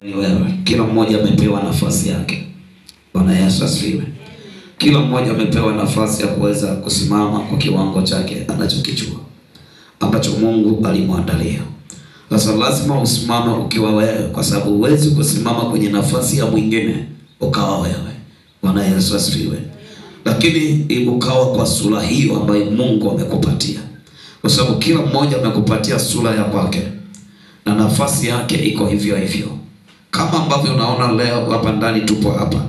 Ni wewe. Kila mmoja amepewa nafasi yake. Bwana Yesu asifiwe. Kila mmoja amepewa nafasi ya kuweza kusimama kwa kiwango chake anachokijua, ambacho Mungu alimwandalia. Sasa lazima usimame ukiwa wewe, kwa sababu huwezi kusimama kwenye nafasi ya mwingine ukawa wewe. Bwana Yesu asifiwe. Lakini ukawa kwa sura hiyo ambayo Mungu amekupatia, kwa sababu kila mmoja amekupatia sura ya kwake na nafasi yake iko hivyo hivyo. Kama ambavyo unaona leo hapa ndani tupo hapa,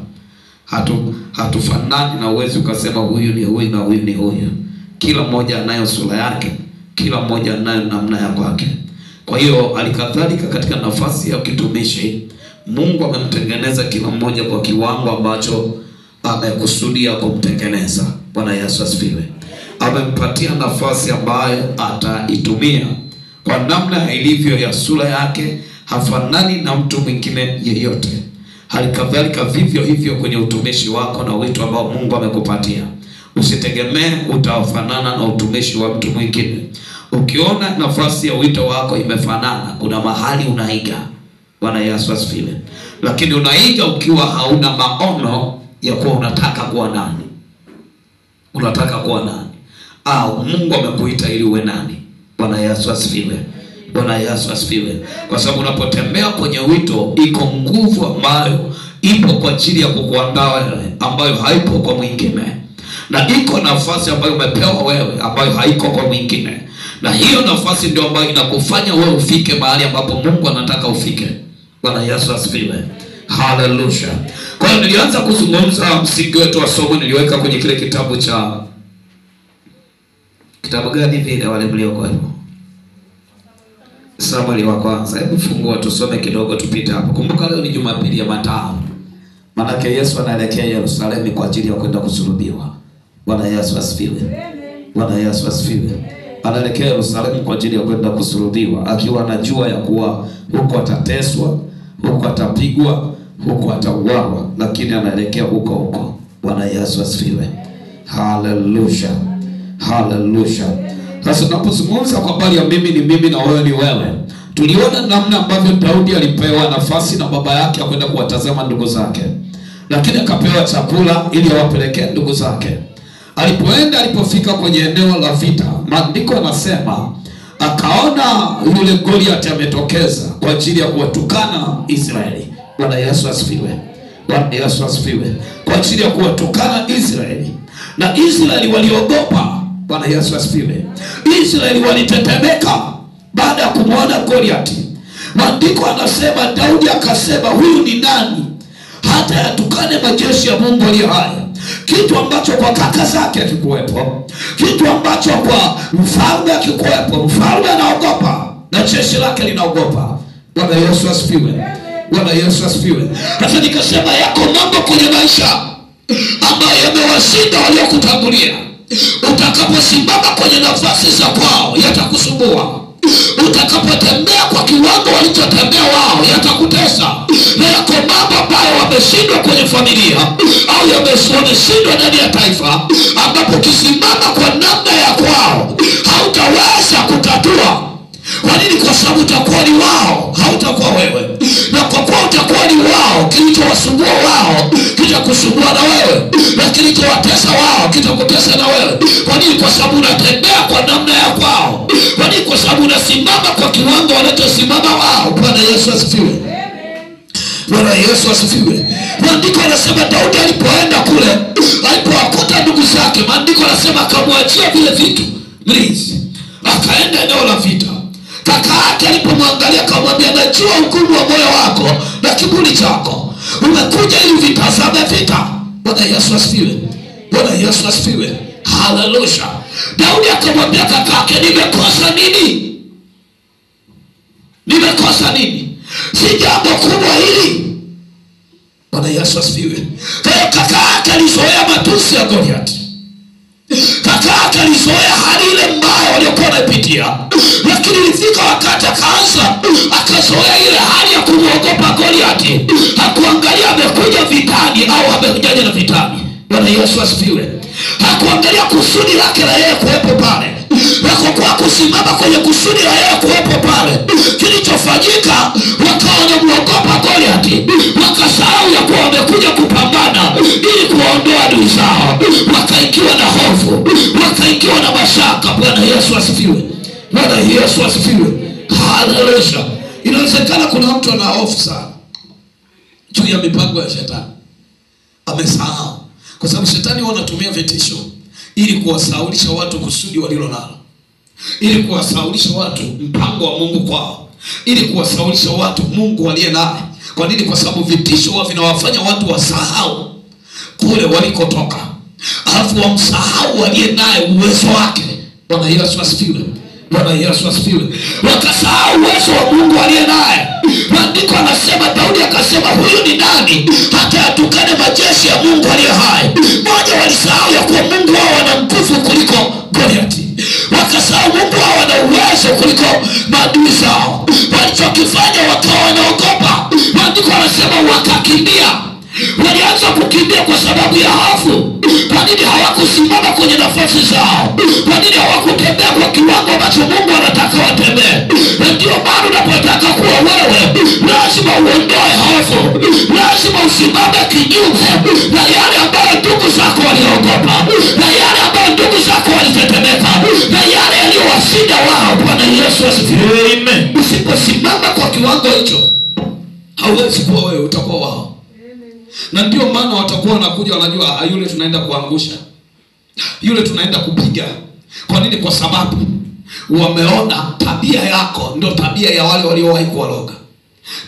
hatufanani, na uwezi ukasema huyu ni huyu na huyu ni huyu. Kila mmoja anayo sura yake, kila mmoja anayo namna ya kwake. Kwa hiyo alikadhalika katika nafasi ya kitumishi, Mungu amemtengeneza kila mmoja kwa kiwango ambacho amekusudia kumtengeneza. Bwana Yesu asifiwe. Amempatia nafasi ambayo ataitumia kwa namna ilivyo ya sura yake. Hafanani na mtu mwingine yeyote. Halikadhalika vivyo hivyo kwenye utumishi wako na wito ambao Mungu amekupatia. Usitegemee utafanana na utumishi wa mtu mwingine. Ukiona nafasi ya wito wako imefanana, kuna mahali unaiga. Bwana Yesu asifiwe. Lakini unaiga ukiwa hauna maono ya kuwa unataka kuwa nani. Unataka kuwa nani? Au Mungu amekuita ili uwe nani? Bwana Yesu asifiwe. Bwana Yesu asifiwe. Kwa sababu unapotembea kwenye wito, iko nguvu ambayo ipo kwa ajili ya kukuandaa wewe, ambayo haipo kwa mwingine. Na iko nafasi ambayo umepewa wewe ambayo haiko kwa mwingine. Na hiyo nafasi ndio ambayo inakufanya wewe ufike mahali ambapo Mungu anataka ufike. Bwana Yesu asifiwe. Hallelujah. Kwa hiyo nilianza kuzungumza msingi wetu wa somo, niliweka kwenye kile kitabu gani vile wale mlioko hapo? Samueli wa kwanza. Hebu fungua tusome kidogo tupite hapo. Kumbuka leo ni Jumapili ya Matano. Maana Yesu anaelekea Yerusalemu kwa ajili ya kwenda kusulubiwa. Bwana Yesu asifiwe. Bwana Yesu asifiwe. Anaelekea Yerusalemu kwa ajili ya kwenda kusulubiwa, akiwa anajua ya kuwa huko atateswa, huko atapigwa, huko atauawa, lakini anaelekea huko. Bwana Yesu asifiwe. Hallelujah. Hallelujah. Sasa tunapozungumza kwa habari ya mimi ni mimi na wewe ni wewe, tuliona namna ambavyo Daudi alipewa nafasi na baba yake ya kwenda kuwatazama ndugu zake, lakini akapewa chakula ili awapelekee ndugu zake. Alipofika kwenye eneo la vita, maandiko yanasema akaona yule Goliath ametokeza kwa ajili ya kuwatukana Israeli. Bwana Yesu asifiwe. Bwana Yesu asifiwe. Kwa ajili ya kuwatukana Israeli, na Israeli waliogopa. Bwana Yesu asifiwe. Israeli walitetemeka baada ya kumwona Goliath. Maandiko anasema Daudi akasema, huyu ni nani hata yatukane majeshi ya Mungu aliye hai? Kitu ambacho kwa kaka zake hakikuwepo, kitu ambacho kwa mfalme hakikuwepo. Mfalme anaogopa na jeshi lake linaogopa. Bwana Yesu asifiwe. Bwana Yesu asifiwe. Sasa nikasema yako mambo kwenye maisha ambayo yamewashinda waliokutangulia. Utakaposimama kwenye nafasi za kwao yatakusumbua. Utakapotembea kwa kiwango walichotembea wao yatakutesa. Na yako mambo ambayo wameshindwa kwenye familia au wameshindwa ndani ya taifa, ambapo ukisimama kwa namna ya kwao hautaweza kutatua. Kwa nini? Kwa sababu utakuwa ni wao, hautakuwa wewe. Na kwa kuwa utakuwa ni wao, kilichowasumbua wao kitakusumbua na wewe, na kilichowatesa wao kitakutesa na wewe. Kwa nini? Kwa sababu unatembea kwa namna ya kwao. Kwa nini? Kwa sababu unasimama kwa kiwango wanachosimama wao. Bwana Yesu asifiwe. Bwana Yesu asifiwe. Maandiko yanasema Daudi alipoenda kule, alipowakuta ndugu zake, maandiko yanasema akamwachia vile vitu mlinzi, akaenda eneo la vita. Kaka yake alipomwangalia akamwambia, najua hukumu wa moyo wako na kiburi chako, umekuja ili vitazame vita. Bwana Yesu asifiwe. Bwana Yesu asifiwe. Hallelujah. Daudi akamwambia kaka yake, nimekosa nini? Nimekosa nini? Si jambo kubwa hili. Bwana Yesu asifiwe. Kwa hiyo kaka yake alizoea matusi ya Goliath. Kaka yake alizoea hali ile mbaya waliokuwa wanaipitia, lakini ilifika wakati akazoea ile hali ya kumwogopa Goliath. Hakuangalia amekuja vitani au amekuja na vitani. Bwana Yesu asifiwe. Hakuangalia kusudi lake la yeye kuwepo pale. kwa kusimama kwenye kusudi la yeye kuwepo pale, kilichofanyika wakawa wanamuogopa Goliathi, wakasahau ya kuwa wamekuja kupambana ili kuondoa adui zao, wakaingiwa na hofu, wakaingiwa na mashaka. Bwana Yesu asifiwe. Bwana Yesu asifiwe. Haleluya. Inawezekana kuna mtu ana hofu sana juu ya mipango ya shetani, amesahau, kwa sababu shetani wanatumia vitisho ili kuwasaulisha watu kusudi walilo nalo, ili kuwasaulisha watu mpango wa Mungu kwao, ili kuwasaulisha watu Mungu aliye naye. Kwa nini? Kwa sababu vitisho huwa vinawafanya watu wasahau kule walikotoka, alafu wamsahau aliye naye uwezo wake. Bwana Yesu asifiwe. Bwana Yesu asifiwe. Wakasahau uwezo wa Mungu aliye naye. Maandiko anasema, Daudi akasema, huyu ni nani hata atukane majeshi ya Mungu aliye hai? Moja, walisahau ya kuwa Mungu wao ana nguvu kuliko Goliathi. Wakasahau Mungu wao ana uwezo kuliko maadui zao. Walichokifanya wakawa wanaogopa. Maandiko anasema wakakimbia. Walianza kukimbia kwa sababu ya hofu. Kwa nini hawakusimama kwenye nafasi zao? Kwa nini hawakutembea kwa kiwango ambacho Mungu anataka watembee? Na ndio maana unapotaka kuwa wewe, lazima uondoe hofu, lazima usimame kinyume na yale ambayo ndugu zako waliogopa, na yale ambayo ndugu zako walitetemeka, na yale yaliyowashinda wao. Bwana Yesu asifiwe. Amen. Usiposimama kwa kiwango hicho, hauwezi kuwa wewe, utakuwa wao. Na ndio maana watakuwa wanakuja, wanajua yule tunaenda kuangusha, yule tunaenda kupiga. Kwa nini? Kwa sababu wameona tabia yako ndio tabia ya wale waliowahi kuwaloga,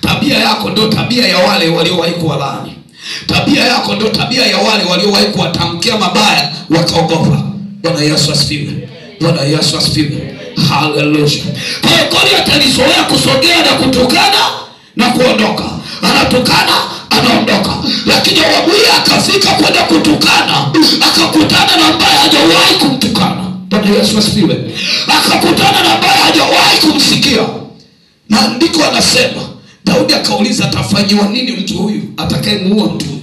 tabia yako ndio tabia ya wale waliowahi kuwalaani, tabia yako ndio tabia ya wale waliowahi kuwatamkia mabaya, wakaogopa. Bwana Yesu asifiwe. Bwana Yesu asifiwe. Haleluya. Kwa hiyo Goliathi alizoea kusogea na kutukana na kuondoka, anatukana anaondoka. Lakini awamu hii akafika kwenda kutukana, akakutana na ambaye hajawahi kumtukana. Bwana Yesu asifiwe. Akakutana na ambaye hajawahi kumsikia. Maandiko anasema, Daudi akauliza, atafanyiwa nini mtu huyu atakayemuua mtu huyu?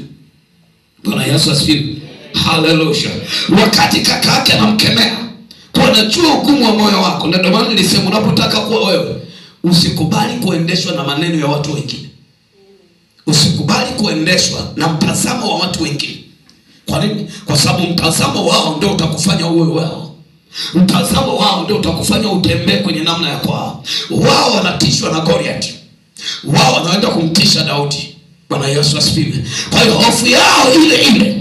Bwana Yesu asifiwe. Haleluya. Wakati kaka yake anamkemea, kwa najua ugumu wa moyo wako. Ndio maana nilisema unapotaka kuwa wewe, usikubali kuendeshwa na maneno ya watu wengine. Usikubali kuendeshwa na mtazamo wa watu wengine. Kwa nini? Kwa sababu mtazamo wao ndio utakufanya uwe wao. Mtazamo wao ndio utakufanya utembee kwenye namna ya kwao. Wao wanatishwa na Goliathi, wao wanaenda kumtisha Daudi. Bwana Yesu asifiwe. Kwa hiyo hofu yao ile ile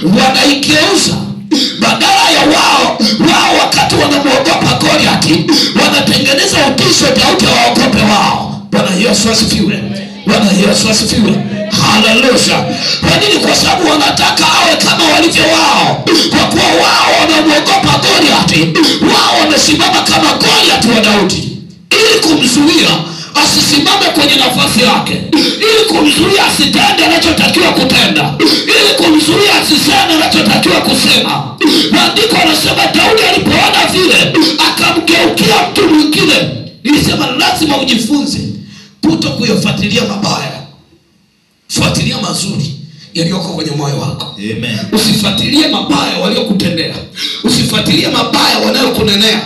wanaigeuza, badala ya wao wakati wanamuogopa Goliathi, wanatengeneza utisho Daudi waogope wao. Bwana Yesu asifiwe. Bwana Yesu asifiwe. Haleluya. Kwa nini? Kwa sababu wanataka awe kama walivyo wao. Kwa kuwa wao wanamuogopa Goliathi, wao wamesimama kama Goliathi wa Daudi, ili kumzuia asisimame kwenye nafasi yake, ili kumzuia asitende anachotakiwa kutenda, ili kumzuia asiseme anachotakiwa kusema. Maandiko anasema Daudi alipoona vile, akamgeukia mtu mwingine. Nilisema lazima ujifunze kuto kuyafuatilia mabaya, fuatilia mazuri yaliyoko kwenye moyo wako. Amen. Usifuatilie mabaya waliokutendea, usifuatilie mabaya wanayokunenea.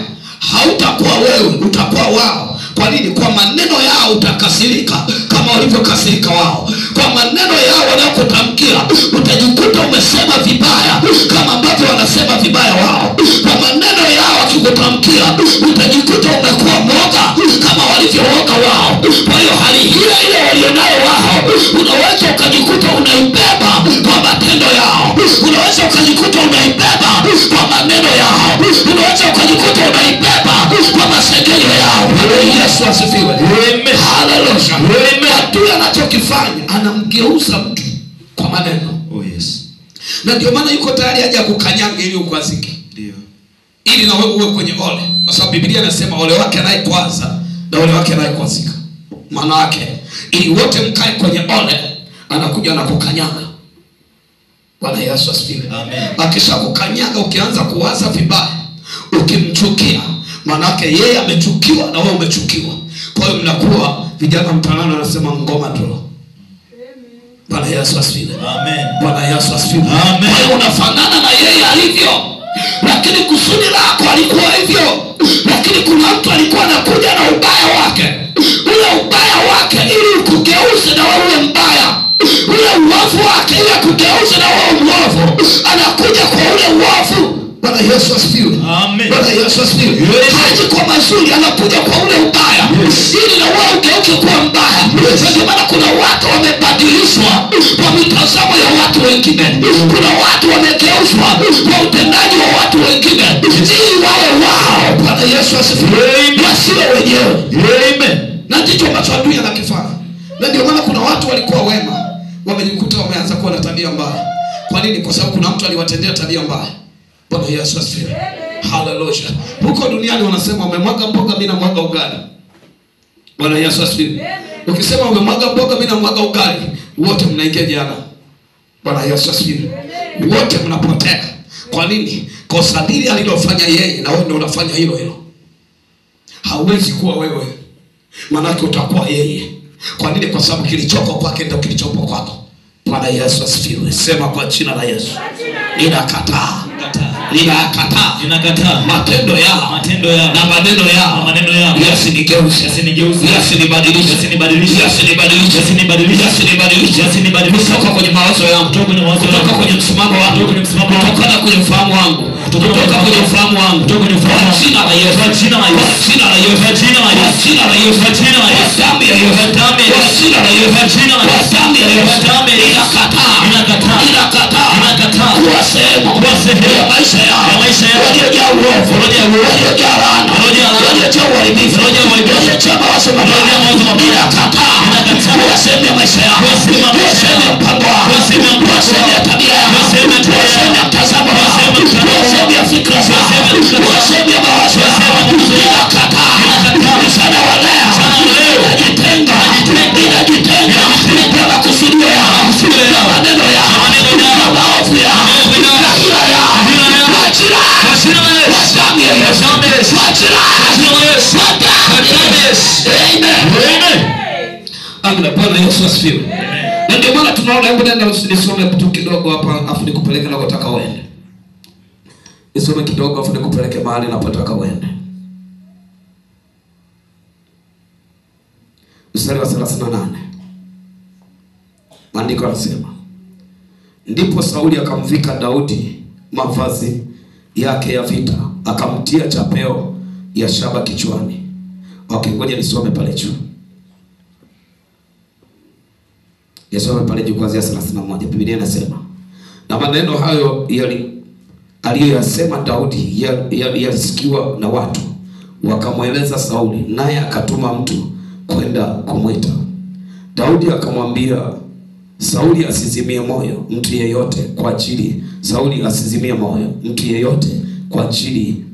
Hautakuwa wewe, utakuwa wao. Kwa nini? Kwa maneno yao utakasirika kama walivyokasirika wao. Kwa maneno yao wanayokutamkia utajikuta umesema vibaya kama ambavyo wanasema vibaya wao. Kwa maneno yao wakikutamkia utajikuta umekuwa mwoga kama walivyooga wao. Kwa hiyo hali ile ile walionayo wao, unaweza ukajikuta unaibeba kwa matendo yao, unaweza ukajikuta unaibeba kwa maneno yao, unaweza ukajikuta unaibeba kwa masengenyo yao. Yesu asifiwe. Amen. Haleluya. Amen. Adui anachokifanya, anamgeuza mtu kwa maneno. Oh yes. Na ndio maana yuko tayari aje kukanyanga ili ukwazike. Ndio. Ili na wewe uwe kwenye ole. Kwa sababu Biblia inasema ole wake anayekwaza na ole wake anayekwazika. Maana yake ili wote mkae kwenye ole, anakuja na kukanyanga. Bwana Yesu asifiwe. Amen. Akisha kukanyanga, ukianza kuwaza vibaya, ukimchukia, manake yeye amechukiwa na wewe umechukiwa. Kwa hiyo mnakuwa vijana mtanano anasema ngoma ndio. Bwana Yesu asifiwe. Amen. Bwana Yesu asifiwe. Amen. Kwa hiyo unafanana na yeye alivyo, lakini kusudi lako alikuwa hivyo. Lakini kuna mtu alikuwa anakuja na ubaya wake. Ule ubaya wake ili kugeuze na wewe mbaya. Ule uovu wake ili kugeuze na wewe mwovu. Anakuja kwa ule uovu. Bwana Yesu asifiwe. Amen. Bwana Yesu asifiwe. Haji kwa mazuri, anakuja kwa ule ubaya. Ili na wewe ugeuke kuwa mbaya. Ndio maana kuna watu wamebadilishwa kwa mitazamo ya watu wengine. Kuna watu wamegeuzwa kwa utendaji wa watu wengine. Ili wawe wao. Bwana Yesu asifiwe. Wasiwe wenyewe. Amen. Na ndicho ambacho adui anakifanya. Na ndio maana kuna watu walikuwa wema, wamejikuta wameanza kuwa na tabia mbaya. Kwa nini? Kwa sababu kuna mtu aliwatendea tabia mbaya. Bwana Yesu asifiwe. Hallelujah. Huko duniani wanasema umemwaga mboga mimi namwaga ugali. Bwana Yesu asifiwe. Ukisema umemwaga mboga mimi namwaga ugali, wote mnaingia jana. Bwana Yesu asifiwe. Wote mnapotea. Kwa nini? Kosa lile alilofanya yeye na wewe ndio unafanya hilo hilo. Hauwezi kuwa wewe. Maana utakuwa yeye. Kwa nini? Kwa sababu kilichoko kwake ndio kilichopo kwako. Bwana Yesu asifiwe. Sema kwa jina la Yesu. Ninakataa. Ninakataa matendo yao na maneno yao yasinigeuze, yasinibadilishe, kutoka kwenye mawazo yangu, kutoka kwenye msimamo wangu, kutoka kwenye ufahamu wangu, kutoka kwenye ufahamu wangu, kwa jina la Yesu, kwa jina la Yesu, kwa jina la Yesu, kwa jina la Yesu, kwa jina la Yesu, damu ya Yesu, damu ya Yesu, jina la Yesu, kwa jina la Yesu, damu ya Yesu, damu ya Yesu, ninakataa kuwa sehemu ya maisha yao, waliojaa uovu, waliojaa laana, waliojaa uharibifu, waliojaa mawazo mabaya. Ninakataa kuwa sehemu ya maisha yao, kuwa sehemu ya mpango wao, kuwa sehemu ya tabia yao, kuwa sehemu ya mtazamo wao, kuwa sehemu ya fikra zao, kuwa sehemu ya mawazo yao. Ninakataa mchana wa leo, ninajitenga na makusudio yao, na maneno yao, na maovu yao, na hila yao. Amina. Bwana Yesu asifiwe. Na ndio maana tunaona, hebu nenda nisome tu kidogo hapa afu nikupeleke nakotaka uende. Nisome kidogo afu nikupeleke mahali napotaka uende. Mstari wa 38. Maandiko yanasema, ndipo Sauli akamvika Daudi mavazi yake ya vita, akamtia chapeo ya shaba kichwani. Okay, ngoja nisome pale juu. Nisome pale juu kuanzia 31. Biblia inasema, na maneno hayo aliyoyasema Daudi yalisikiwa na watu, wakamweleza Sauli, naye akatuma mtu kwenda kumwita. Daudi akamwambia Sauli asizimie moyo mtu yeyote kwa ajili Sauli asizimie moyo mtu yeyote kwa ajili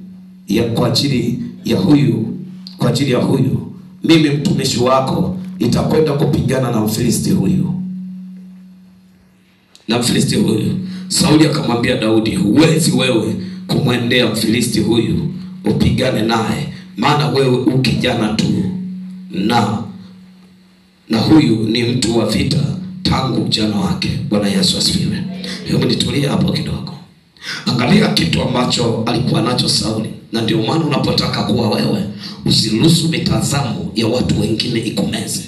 ya huyu mimi mtumishi wako nitakwenda kupigana na Mfilisti huyu. Sauli akamwambia Daudi, huwezi wewe kumwendea Mfilisti huyu upigane naye, maana wewe ukijana tu, na huyu ni mtu wa vita tangu ujana wake. Bwana Yesu asifiwe. Hebu nitulie hapo kidogo. Angalia kitu ambacho alikuwa nacho Sauli. Na ndio maana unapotaka kuwa wewe, usiruhusu mitazamo ya watu wengine ikumeze.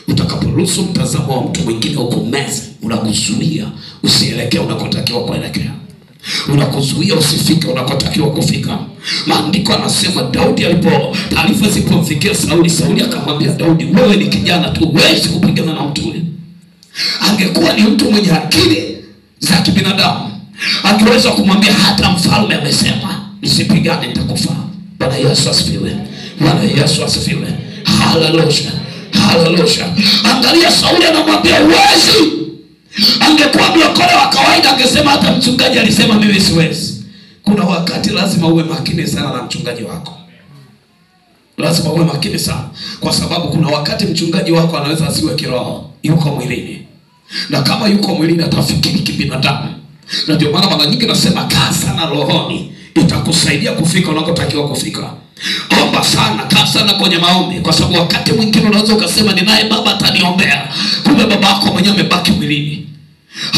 Utakaporuhusu mtazamo wa mtu mwingine ukumeze, unakuzuia usielekee unakotakiwa kuelekea. Unakuzuia usifike unakotakiwa kufika. Maandiko yanasema Daudi taarifa zilipomfikia Sauli akamwambia Daudi, wewe ni kijana tu, huwezi kupigana na mtu yule. Angekuwa ni mtu mwenye akili za kibinadamu, angeweza kumwambia hata mfalme amesema nisipigane nitakufa. Bwana Yesu asifiwe. Bwana Yesu asifiwe. Hallelujah. Hallelujah. Angalia, Sauli anamwambia huwezi. Angekuwa mlokole wa kawaida angesema hata mchungaji alisema mimi siwezi. Kuna wakati lazima uwe makini sana na mchungaji wako. Lazima uwe makini sana, kwa sababu kuna wakati mchungaji wako anaweza asiwe kiroho, yuko mwilini. Na kama yuko mwilini atafikiri kibinadamu. Na ndio maana mara nyingi nasema kaa sana rohoni, itakusaidia kufika unakotakiwa kufika. Omba sana, kaa sana kwenye maombi, kwa sababu wakati mwingine unaweza ukasema ninaye baba ataniombea, kumbe baba yako mwenyewe amebaki mwilini.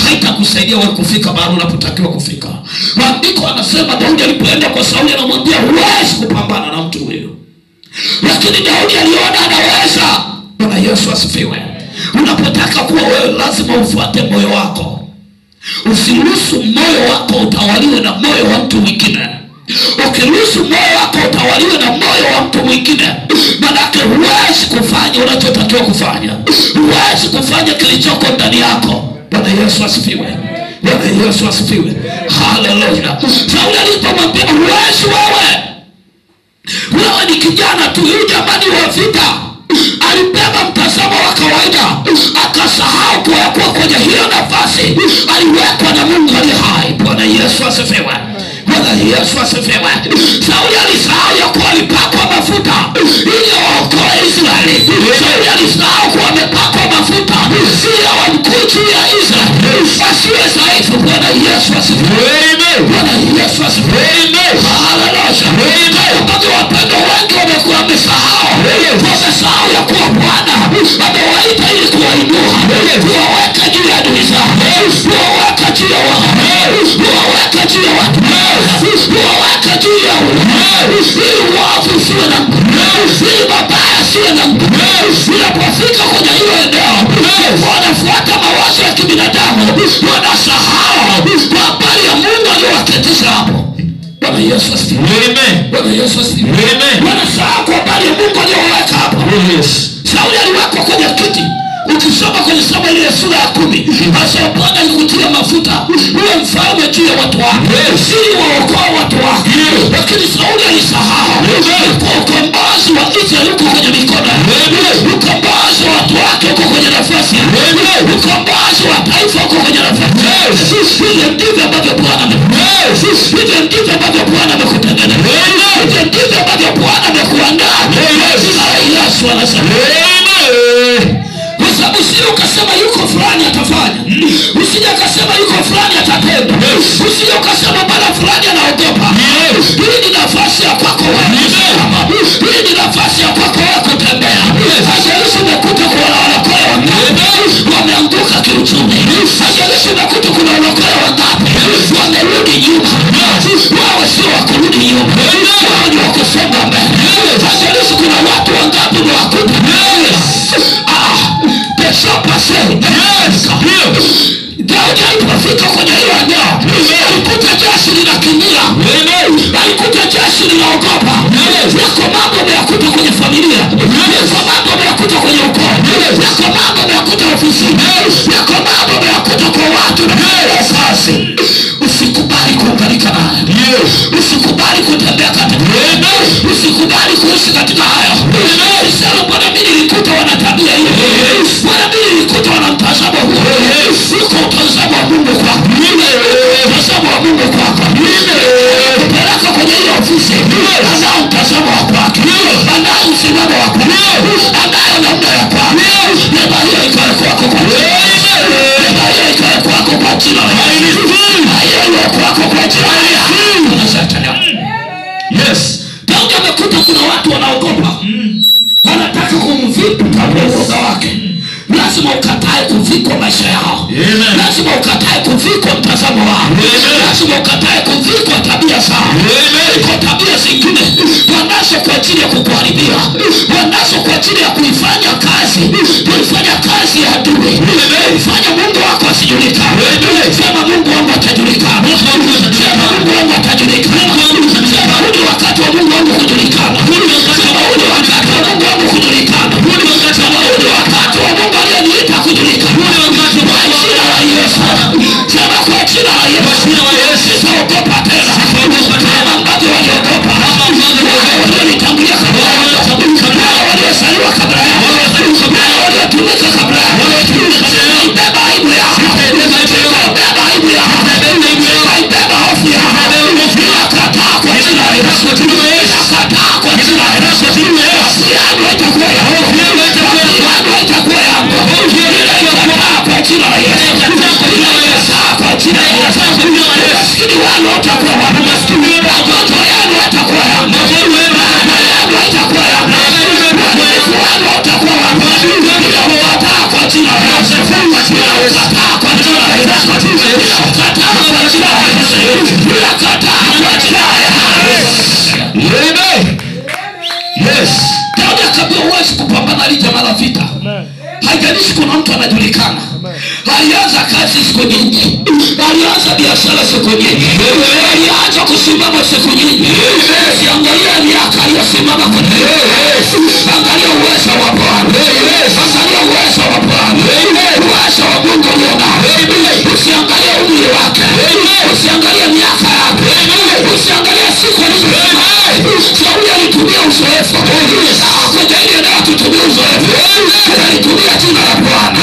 Haitakusaidia wewe kufika mahali unapotakiwa kufika. Maandiko anasema Daudi alipoenda kwa Sauli anamwambia huwezi kupambana na mtu huyo. Lakini Daudi aliona anaweza. Bwana Yesu asifiwe. Unapotaka kuwa wewe lazima ufuate moyo wako. Usiruhusu moyo wako utawaliwe na moyo wa mtu mwingine. Ukiruhusu moyo wako utawaliwe na moyo wa mtu mwingine, manake huwezi kufanya unachotakiwa kufanya. Huwezi kufanya kilichoko ndani yako. Bwana Yesu asifiwe. Bwana Yesu asifiwe. Haleluya. Sauli alipomwambia huwezi wewe ni kijana tu, huyu jamani wa vita, alibeba mtazamo wa kawaida, akasahau kuwa kwenye hiyo nafasi aliwekwa na Mungu aliye hai. Bwana Yesu asifiwe. Bwana Yesu asifiwe. Sauli alisahau ya kuwa alipakwa mafuta ili aokoe Israeli. Sauli alisahau kuwa amepakwa mafuta ili awamkuu juu ya Israeli asiwe dhaifu. Bwana Yesu asifiwe. Bwana Yesu asifiwe. Haleluya. Wakati wapendo wengi wamekuwa wamesahau ya kuwa Bwana amewaita ili kuwainua, kuwaweka juu ya adui zao, kuwaweka juu ya kuwaweka juu ya watu, kuwaweka juu ya ili uovu usiwe na nguvu, ili mabaya asiwe na nguvu. Unapofika kwenye hiyo eneo wanafuata mawazo ya kibinadamu, wanasahau kwa habari ya Mungu aliyowaketisha hapo. Bwana Yesu asifiwe. Bwana Yesu asifiwe. Wanasahau kwa habari ya Mungu aliyoweka hapo. Sauli aliwekwa kwenye kiti. Ukisoma kwenye somo ile sura ya 10, asema Bwana alikutia mafuta uwe mfalme juu ya watu wake, ili waokoe watu wake. Lakini Sauli alisahau kwa ukombozi wa Israeli uko kwenye mikono yake. Ukombozi wa watu wake uko kwenye nafasi yake. Ukombozi wa taifa uko kwenye nafasi yake. Hivyo ndivyo ambavyo Bwana hivyo ndivyo ambavyo Bwana amekutengeneza. Hivyo ndivyo ambavyo Bwana amekuandaa. Jina la Yesu anasema. Kwa sababu usije ukasema yuko fulani atafanya. Usije ukasema yuko fulani atatenda. Usije ukasema bala fulani anaogopa. Hii ni nafasi ya kwako wewe. Hii ni nafasi ya kwako wewe kutembea. Haijalishi umekuta kuna walokole wangapi wameanguka kiuchumi. Haijalishi umekuta kuna walokole wangapi wamerudi nyuma. Wao sio wa kurudi nyuma. Wao ni wa kusonga mbele. Haijalishi kuna watu wangapi wakuta. Daudi alipofika kwenye hilo eneo, alikuta jeshi linakimbia, alikuta jeshi linaogopa. Yako mambo umeyakuta kwenye familia, yako mambo umeyakuta kwenye ukoo, yako mambo umeyakuta ofisini, yako mambo umeyakuta kwa watu na sasa. Usikubali kuunganika naye. Usikubali kutembea katika hayo. Usikubali kuishi katika hayo. Sasa Bwana mimi nilikuta wana tabia hiyo. Bwana mimi nilikuta wana mtazamo huo. Uko mtazamo wa Mungu kwako. Mtazamo wa Mungu kwako. Peleka kwenye ile ofisi. Anao mtazamo wa kwako. Anao msimamo wa kwako. Anao namna ya kwako. Nenda hiyo ikae kwako kwa jina. Nenda hiyo ikae kwako kwa jina. Hiyo kwako kwa jina. Yes. Daudi amekuta kuna watu wanaogopa. Wanataka kumvika uoga wake. Lazima ukatae kuvikwa maisha yao. Lazima ukatae kuvikwa mtazamo wao. Lazima ukatae kuvikwa tabia zao. Kwa tabia zingine wanazo kwa ajili ya kukuharibia, wanazo kwa ajili ya kuifanya kazi ya adui. Fanya Mungu wako asijulikane. Sema Mungu wangu atajulikana. Sema Mungu wangu atajulikana. Sema huu ni wakati wa Mungu wangu kujulikana. Sema huu ni wakati wa Mungu wangu kujulikana. Sema huu ni wakati wa Mungu aliyeniita kujulikana. Kwa jina la Yesu. Sema kwa jina la Yesu. Sitaogopa tena. Kama ambavyo waliogopa walionitangulia kabla yao, waliosaliwa kabla yao, waliotumika kabla yao. Naibeba aibu yao. Naibeba aibu yao. Naibeba hofu yao. Nakataa kwa jina la Yesu. Nakataa kwa jina la Yesu. Hofu yangu itakuwa yangu. Hofu yangu itakuwa yangu. Nakataa kwa jina la Yesu. Nakataa kwa jina la Yesu. Maskini wangu utakuwa wangu. Watoto yangu watakuwa yangu. Mama yangu itakuwa yangu. Watoto wangu watakuwa wangu. Nakataa kwa jina la Yesu. Nakataa kwa jina la Yesu. Nakataa kwa jina la Yesu. Haijalishi kuna mtu anajulikana. Alianza kazi siku nyingi, alianza biashara siku nyingi, alianza kusimama siku nyingi. Usiangalia miaka aliyosimama kwa Yesu, angalia uwezo wa Bwana, angalia uwezo wa Bwana, uwezo wa Mungu alionao. Usiangalie umri wake, usiangalie miaka yake, usiangalie siku alizosimama. Sauli alitumia uzoefu, kwa ile ndio tutumie uzoefu, alitumia jina la Bwana.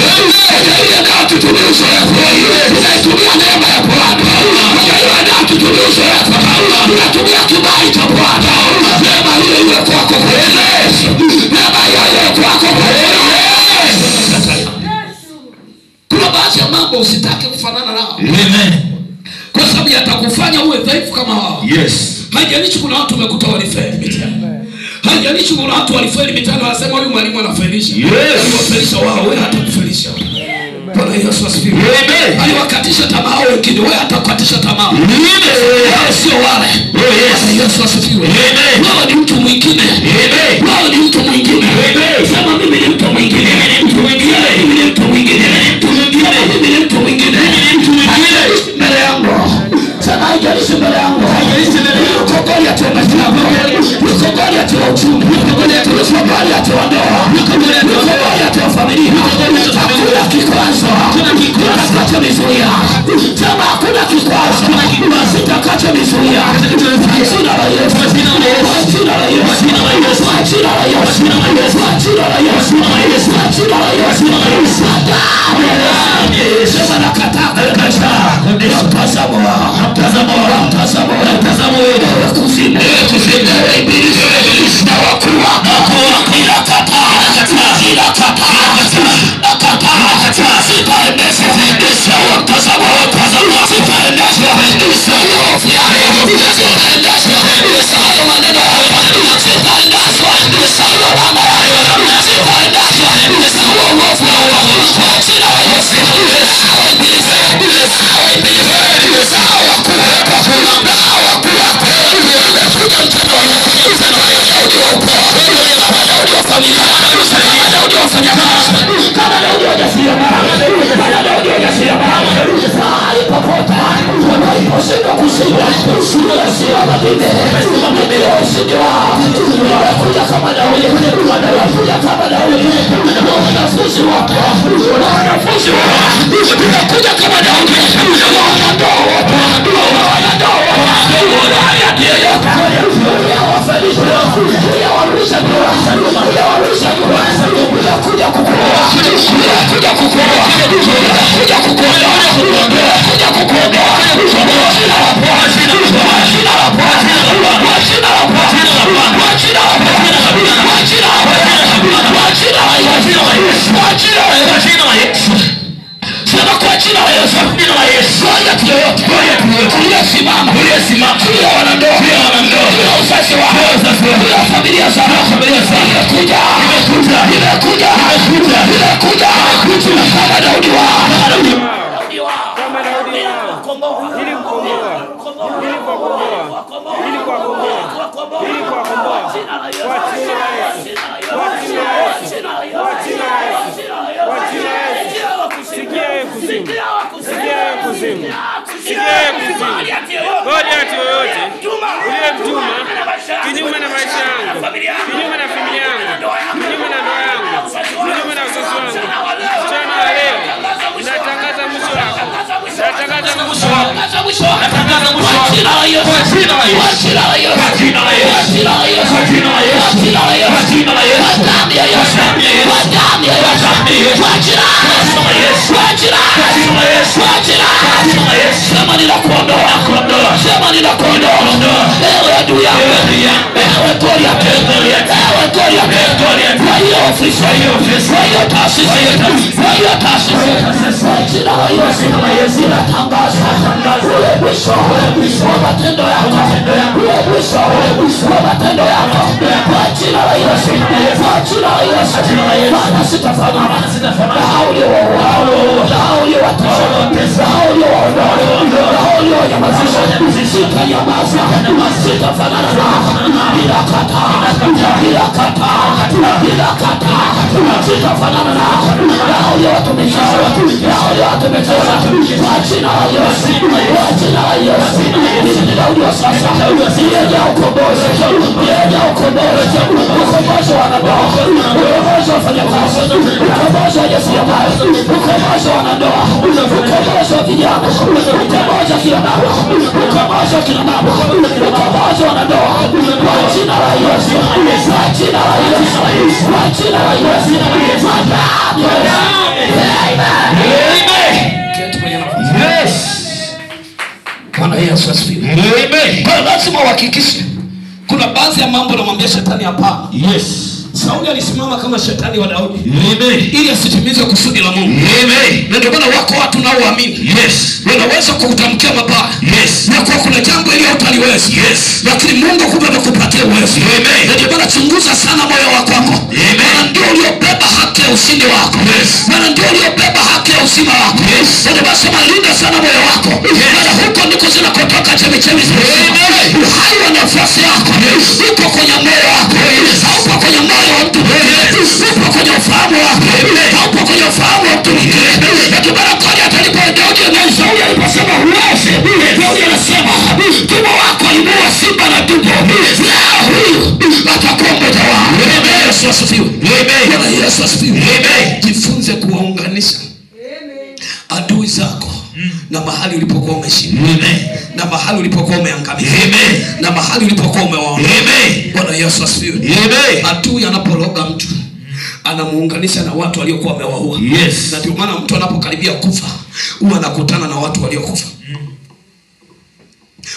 Ile ndio tutumie uzoefu, alitumia neema ya Bwana. Ile ndio tutumie uzoefu, alitumia kibali cha Bwana. Neema hiyo iwe kwako kwa Yesu, neema hiyo iwe kwako kwa Yesu. Kuna baadhi ya mambo usitake kufanana nao. Amen. Kwa sababu yatakufanya uwe dhaifu kama wao. Yes. Haijalishi kuna watu umekuta walifeli mitihani. Haijalishi kuna watu walifeli mitihani wanasema huyu mwalimu anafelisha. Yes. Aliwafelisha wao, wewe hatakufelisha. Bwana Yesu asifiwe. Amen. Aliwakatisha tamaa wengine, wewe hatakukatisha tamaa. Amen. Wao sio wale. Bwana Yesu asifiwe. Amen. Wao ni mtu mwingine. Amen. Wao ni mtu mwingine. Amen. Sema mimi ni mtu mwingine. Mimi ni mtu mwingine. Mimi ni mtu mwingine. Mimi ni mtu mwingine. Mbele yangu. Sema haijalishi mbele yangu. Ukogoli ati wa matibabu, ukogoli ati wa uchumi, ukogoli ati wa ndoa, ukogoli ati wa familia. Hakuna kikwazo kitakachomizuia. Sema hakuna kikwazo kitakachomizuia. Jina la Yesu, jina la Yesu, jina la Yesu, jina la Yesu, jina la Yesu, jina la Yesu, jina la Yesu, jina la Yesu, jina la Yesu. Sema nakataa mtazamo wewe kuzimu na wakua kinyume na maisha yangu, kinyume na familia yangu, kinyume na ndoa yangu, kinyume na uzazi wangu. Mchana wa leo natangaza mwisho wako, natangaza mwisho wako, natangaza mwisho wako. Jina la Yesu, jina la Yesu, jina la Yesu, jina la Yesu, jina la Yesu, jina la Yesu, jina la Yesu, jina la Yesu, damu ya Yesu, damu ya Yesu, damu ya Yesu, jina la Yesu, jina la Yesu, jina la Yesu. Sema ninakuondoa, sema ninakuondoa. Ewe adui yangu, ewe Goliath, ewe Goliath, kwa hiyo ofisi, kwa hiyo taasisi, kwa hiyo taasisi. Jina la Yesu natangaza ule mwisho wa matendo yako, ule mwisho wa matendo yako. Kwa jina la Yesu, kwa jina la Yesu. Maana sitafanana na hao uliowatesa, hao uliowanyamazisha. Sitanyamaza, sitafanana nao. Sitafanana nao. Hao ndio watumishi. Hao ndio watumishi. Kwa jina la Yesu. Kwa jina la Yesu. Mimi ni Daudi wa sasa. Yeye ukombozi. Yeye ukombozi. Ukombozi wa ndoa. Ukombozi wa wafanyakazi. Ukombozi wa jasiriamali. Ukombozi wa ndoa. Ukombozi wa vijana. Ukombozi wa kina baba. Ukombozi wa kina mama. Ukombozi wa ndoa. Kwa jina la Yesu. Kwa jina la Yesu. Kwa jina la Yesu. Yes. Bwana Yesu asifiwe. Amen. Kwa lazima uhakikishe kuna baadhi ya mambo namwambia shetani hapana. Yes. Sauli alisimama kama shetani wa Daudi. Amen. Ili asitimize kusudi la Mungu. Amen. Na ndio maana wako watu nao waamini. Yes. Wanaweza kukutamkia mabaya. Yes. Na kwa kuna jambo ile utaliweza. Yes. Lakini Mungu kumbe amekupatia uwezo. Amen. Na ndio maana chunguza sana moyo wako. Amen. Maana ndio uliobeba haki ya ushindi wako. Yes. Maana ndio uliobeba haki ya uzima wako. Yes. Na ndio maana sema linda sana moyo wako. Yes. Maana huko ndiko zinakotoka chemchemi za uzima. Uhai wa nafasi yako. Yes. Uko kwenye moyo wako. Yes. Uko kwenye moyo wa mtu. Yes. Uko kwenye ufahamu wako. Yes. Uko kwenye ufahamu wa mtu mwingine. Na ndio maana kodi atalipo Daudi na Sauli aliposema huwezi. Daudi anasema tumo wako alimuua simba na dubu. Leo huyu atakuwa mmoja wao. Amen. Yesu asifiwe. Amen. Yesu asifiwe. Amen. Jifunze kuwaunganisha adui zako na mahali ulipokuwa umeshinda. Amen. Na mahali ulipokuwa umeangamia. Amen. Na mahali ulipokuwa umewaona. Amen. Bwana Yesu asifiwe. Amen. Adui anaporoga mtu anamuunganisha na watu waliokuwa wamewaua. Yes. Na ndio maana mtu anapokaribia kufa huwa anakutana na watu waliokufa.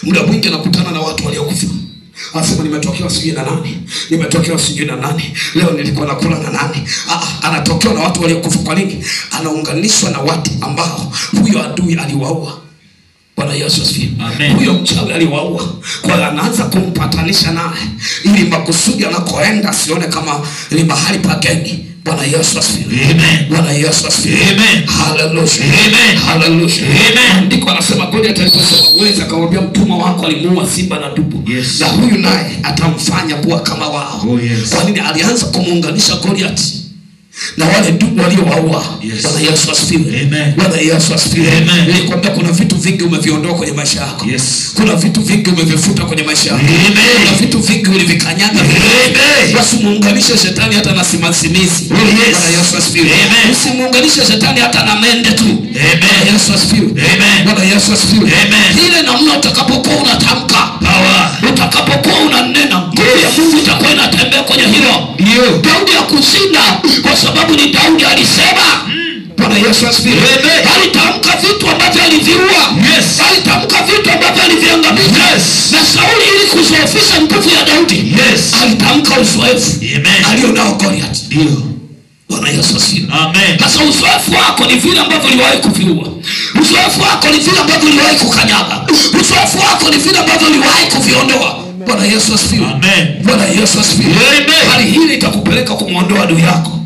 Muda mwingi anakutana na watu waliokufa. Anasema nimetokewa sijui na nani. Nimetokewa sijui na nani. Leo nilikuwa nakula na nani. Anatokewa na watu waliokufa. Kwa nini? Anaunganishwa na watu ambao huyo adui aliwaua. Bwana Yesu asifiwe. Amen. Huyo mchawi aliwaua. Kwa hiyo anaanza kumpatanisha naye ili makusudi anakoenda asione kama ni mahali pageni. Bwana Yesu asifiwe. Amen. Bwana Yesu asifiwe. Amen. Hallelujah. Amen. Hallelujah. Amen. Ndiko anasema Goliath aliposema uweza akamwambia mtumwa wako alimuua simba na dubu. Yes. Na huyu naye atamfanya kuwa kama wao. Oh, yes. Kwa nini? Alianza kumuunganisha Goliath na wale dubu waliowaua. Yes. Bwana Yesu asifiwe. Amen. Bwana Yesu asifiwe. Amen. Nilikwambia kuna vitu vingi umeviondoa kwenye maisha yako. Yes. Kuna vitu vingi umevifuta kwenye maisha yako. Amen. Kuna vitu vingi ulivikanyaga. Amen. Basi muunganishe shetani hata na simasimizi. Oh, yes. Bwana Yesu asifiwe. Amen. Usimuunganishe shetani hata na mende tu. Amen. Bwana Yesu asifiwe. Amen. Bwana Yesu asifiwe. Amen. Ile namna utakapokuwa unatamka power, utakapokuwa unanena, nguvu ya Mungu itakuwa inatembea kwenye hilo. Ndio. Daudi hakushinda kwa sababu ni Daudi alisema. Bwana Yesu asifiwe. Alitamka vitu ambavyo aliviua. Yes. Alitamka vitu ambavyo aliviangamiza. Yes. Na Sauli ili kuzoofisha nguvu ya Daudi. Yes. Alitamka uzoefu. Amen. Alionao Goliath. Ndio. Bwana Yesu asifiwe. Amen. Sasa uzoefu wako ni vile ambavyo uliwahi kuviua. Uzoefu wako ni vile ambavyo uliwahi kukanyaga. Uzoefu wako ni vile ambavyo uliwahi kuviondoa. Bwana Yesu asifiwe. Amen. Bwana Yesu asifiwe. Amen. Hali hili itakupeleka kumuondoa adui yako.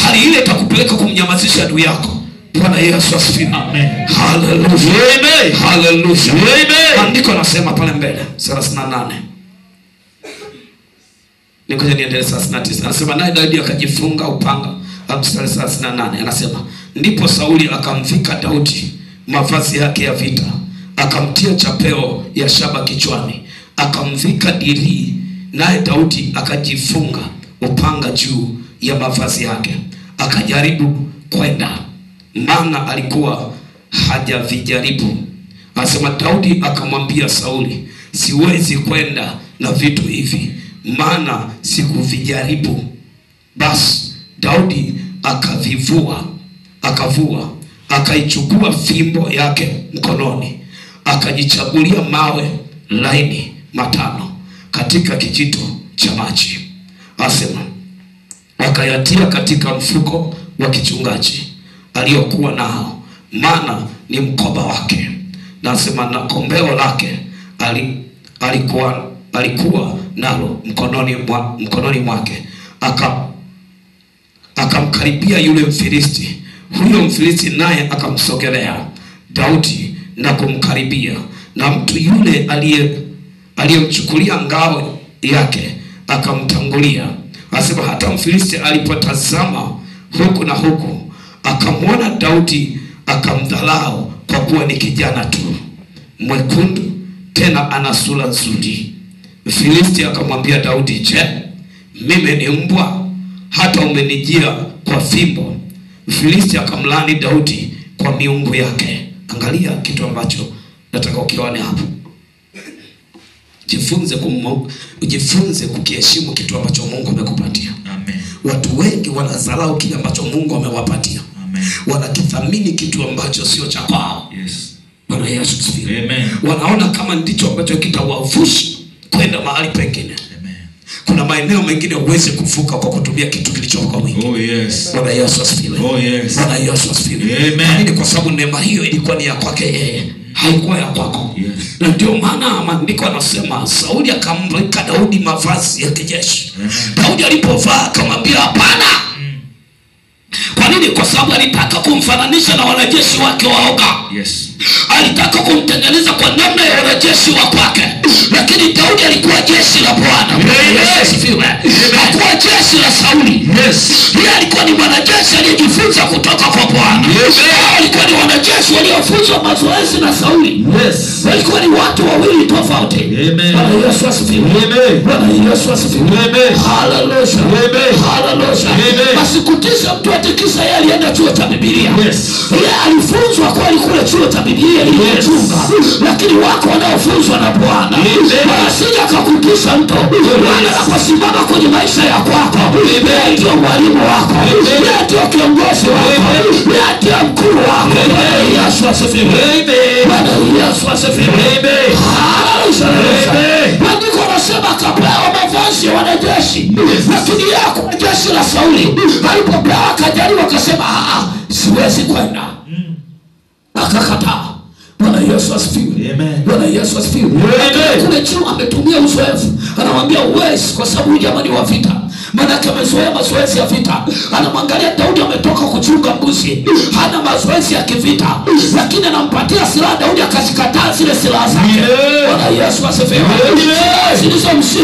Hali ile itakupeleka kumnyamazisha adui yako. Bwana Yesu asifiwe. Amen. Hallelujah. Amen. Hallelujah. Amen. Andiko nasema pale mbele 38. Nikoje niendelee 39. Anasema naye Daudi akajifunga upanga. Mstari 38 anasema ndipo Sauli akamvika Daudi mavazi yake ya vita, akamtia chapeo ya shaba kichwani, akamvika dirii, naye Daudi akajifunga upanga juu ya mavazi yake, akajaribu kwenda, maana alikuwa hajavijaribu. Anasema Daudi akamwambia Sauli, siwezi kwenda na vitu hivi, maana sikuvijaribu. Basi Daudi akavua, akaichukua fimbo yake mkononi, akajichagulia mawe laini 5 katika kijito cha maji. Asema akayatia katika mfuko wa kichungaji aliyokuwa nao, maana ni mkoba wake. Na asema na kombeo lake alikuwa nalo mkononi mwake. Akamkaribia yule Mfilisti. Huyo Mfilisti naye akamsogelea Daudi na kumkaribia, na mtu yule aliyemchukulia ngao yake akamtangulia. Anasema hata Mfilisti alipotazama huku na huku, akamwona Daudi, akamdhalau kwa kuwa ni kijana tu mwekundu, tena ana sura nzuri. Mfilisti akamwambia Daudi, je, mimi ni mbwa hata umenijia kwa fimbo? Mfilisti akamlaani Daudi kwa miungu yake. Angalia kitu ambacho nataka ukione hapo. Jifunze kukiheshimu kitu ambacho Mungu amekupatia. Amen. Watu wengi wanadharau kile ambacho Mungu amewapatia. Amen. Wanakithamini kitu ambacho sio cha kwao. Yes. Bwana Yesu asifiwe. Amen. Wanaona kama ndicho ambacho kitawavusha kwenda mahali pengine. Amen. Kuna maeneo mengine uweze kuvuka kwa kutumia kitu kilicho kwa wingi. Oh yes. Bwana Yesu asifiwe. Oh yes. Bwana Yesu asifiwe. Amen. Kwa sababu neema hiyo ilikuwa ni ya kwake yeye, haikuwa ya kwako. Yes. Na ndio maana maandiko yanasema Sauli akamvika Daudi mavazi ya kijeshi. Daudi alipovaa akamwambia hapana. Kwa nini? Kwa sababu alitaka kumfananisha na wanajeshi wake waoga. Yes. Alitaka kumtengeneza kwa namna ya wanajeshi wa kwake. Lakini Daudi alikuwa jeshi la Bwana. Hakuwa jeshi la Sauli. Yes. Yeye alikuwa ni mwanajeshi aliyejifunza kutoka kwa Bwana. Yes. Alikuwa ni wanajeshi waliofunzwa mazoezi na Sauli. Yes. Walikuwa ni watu wawili tofauti. Amen. Bwana Yesu asifiwe. Amen. Bwana Yesu asifiwe. Amen. Hallelujah. Amen. Hallelujah. Amen. Asikutisha mtu atikisa yeye alienda chuo cha Biblia. Yes. Yeye alifunzwa kweli kule chuo cha Biblia iliyochunga. Lakini wako wanaofunzwa na Bwana. Wasije akakutisha mtu. Bwana anaposimama kwenye maisha ya kwako, yeye ndio mwalimu wako. Yeye ndio kiongozi wako. Yeye ndio mkuu wako. Yesu asifiwe. Bwana Yesu asifiwe. Hallelujah. Maandiko yanasema akapewa mavazi ya wanajeshi. Lakini yeye hakuwa jeshi la Sauli. Alipopewa akajaribu akasema siwezi kwenda. Akakataa. Bwana Yesu asifiwe. Amen. Bwana Yesu asifiwe. Kule juu ametumia uzoefu. Anamwambia uwezi kwa sababu jamani wa vita. Maana amezoea mazoezi ya vita. Anamwangalia Daudi ametoka kuchunga mbuzi. Hana mazoezi ya kivita. Lakini anampatia silaha Daudi akazikataa zile silaha zake. Bwana Yesu asifiwe.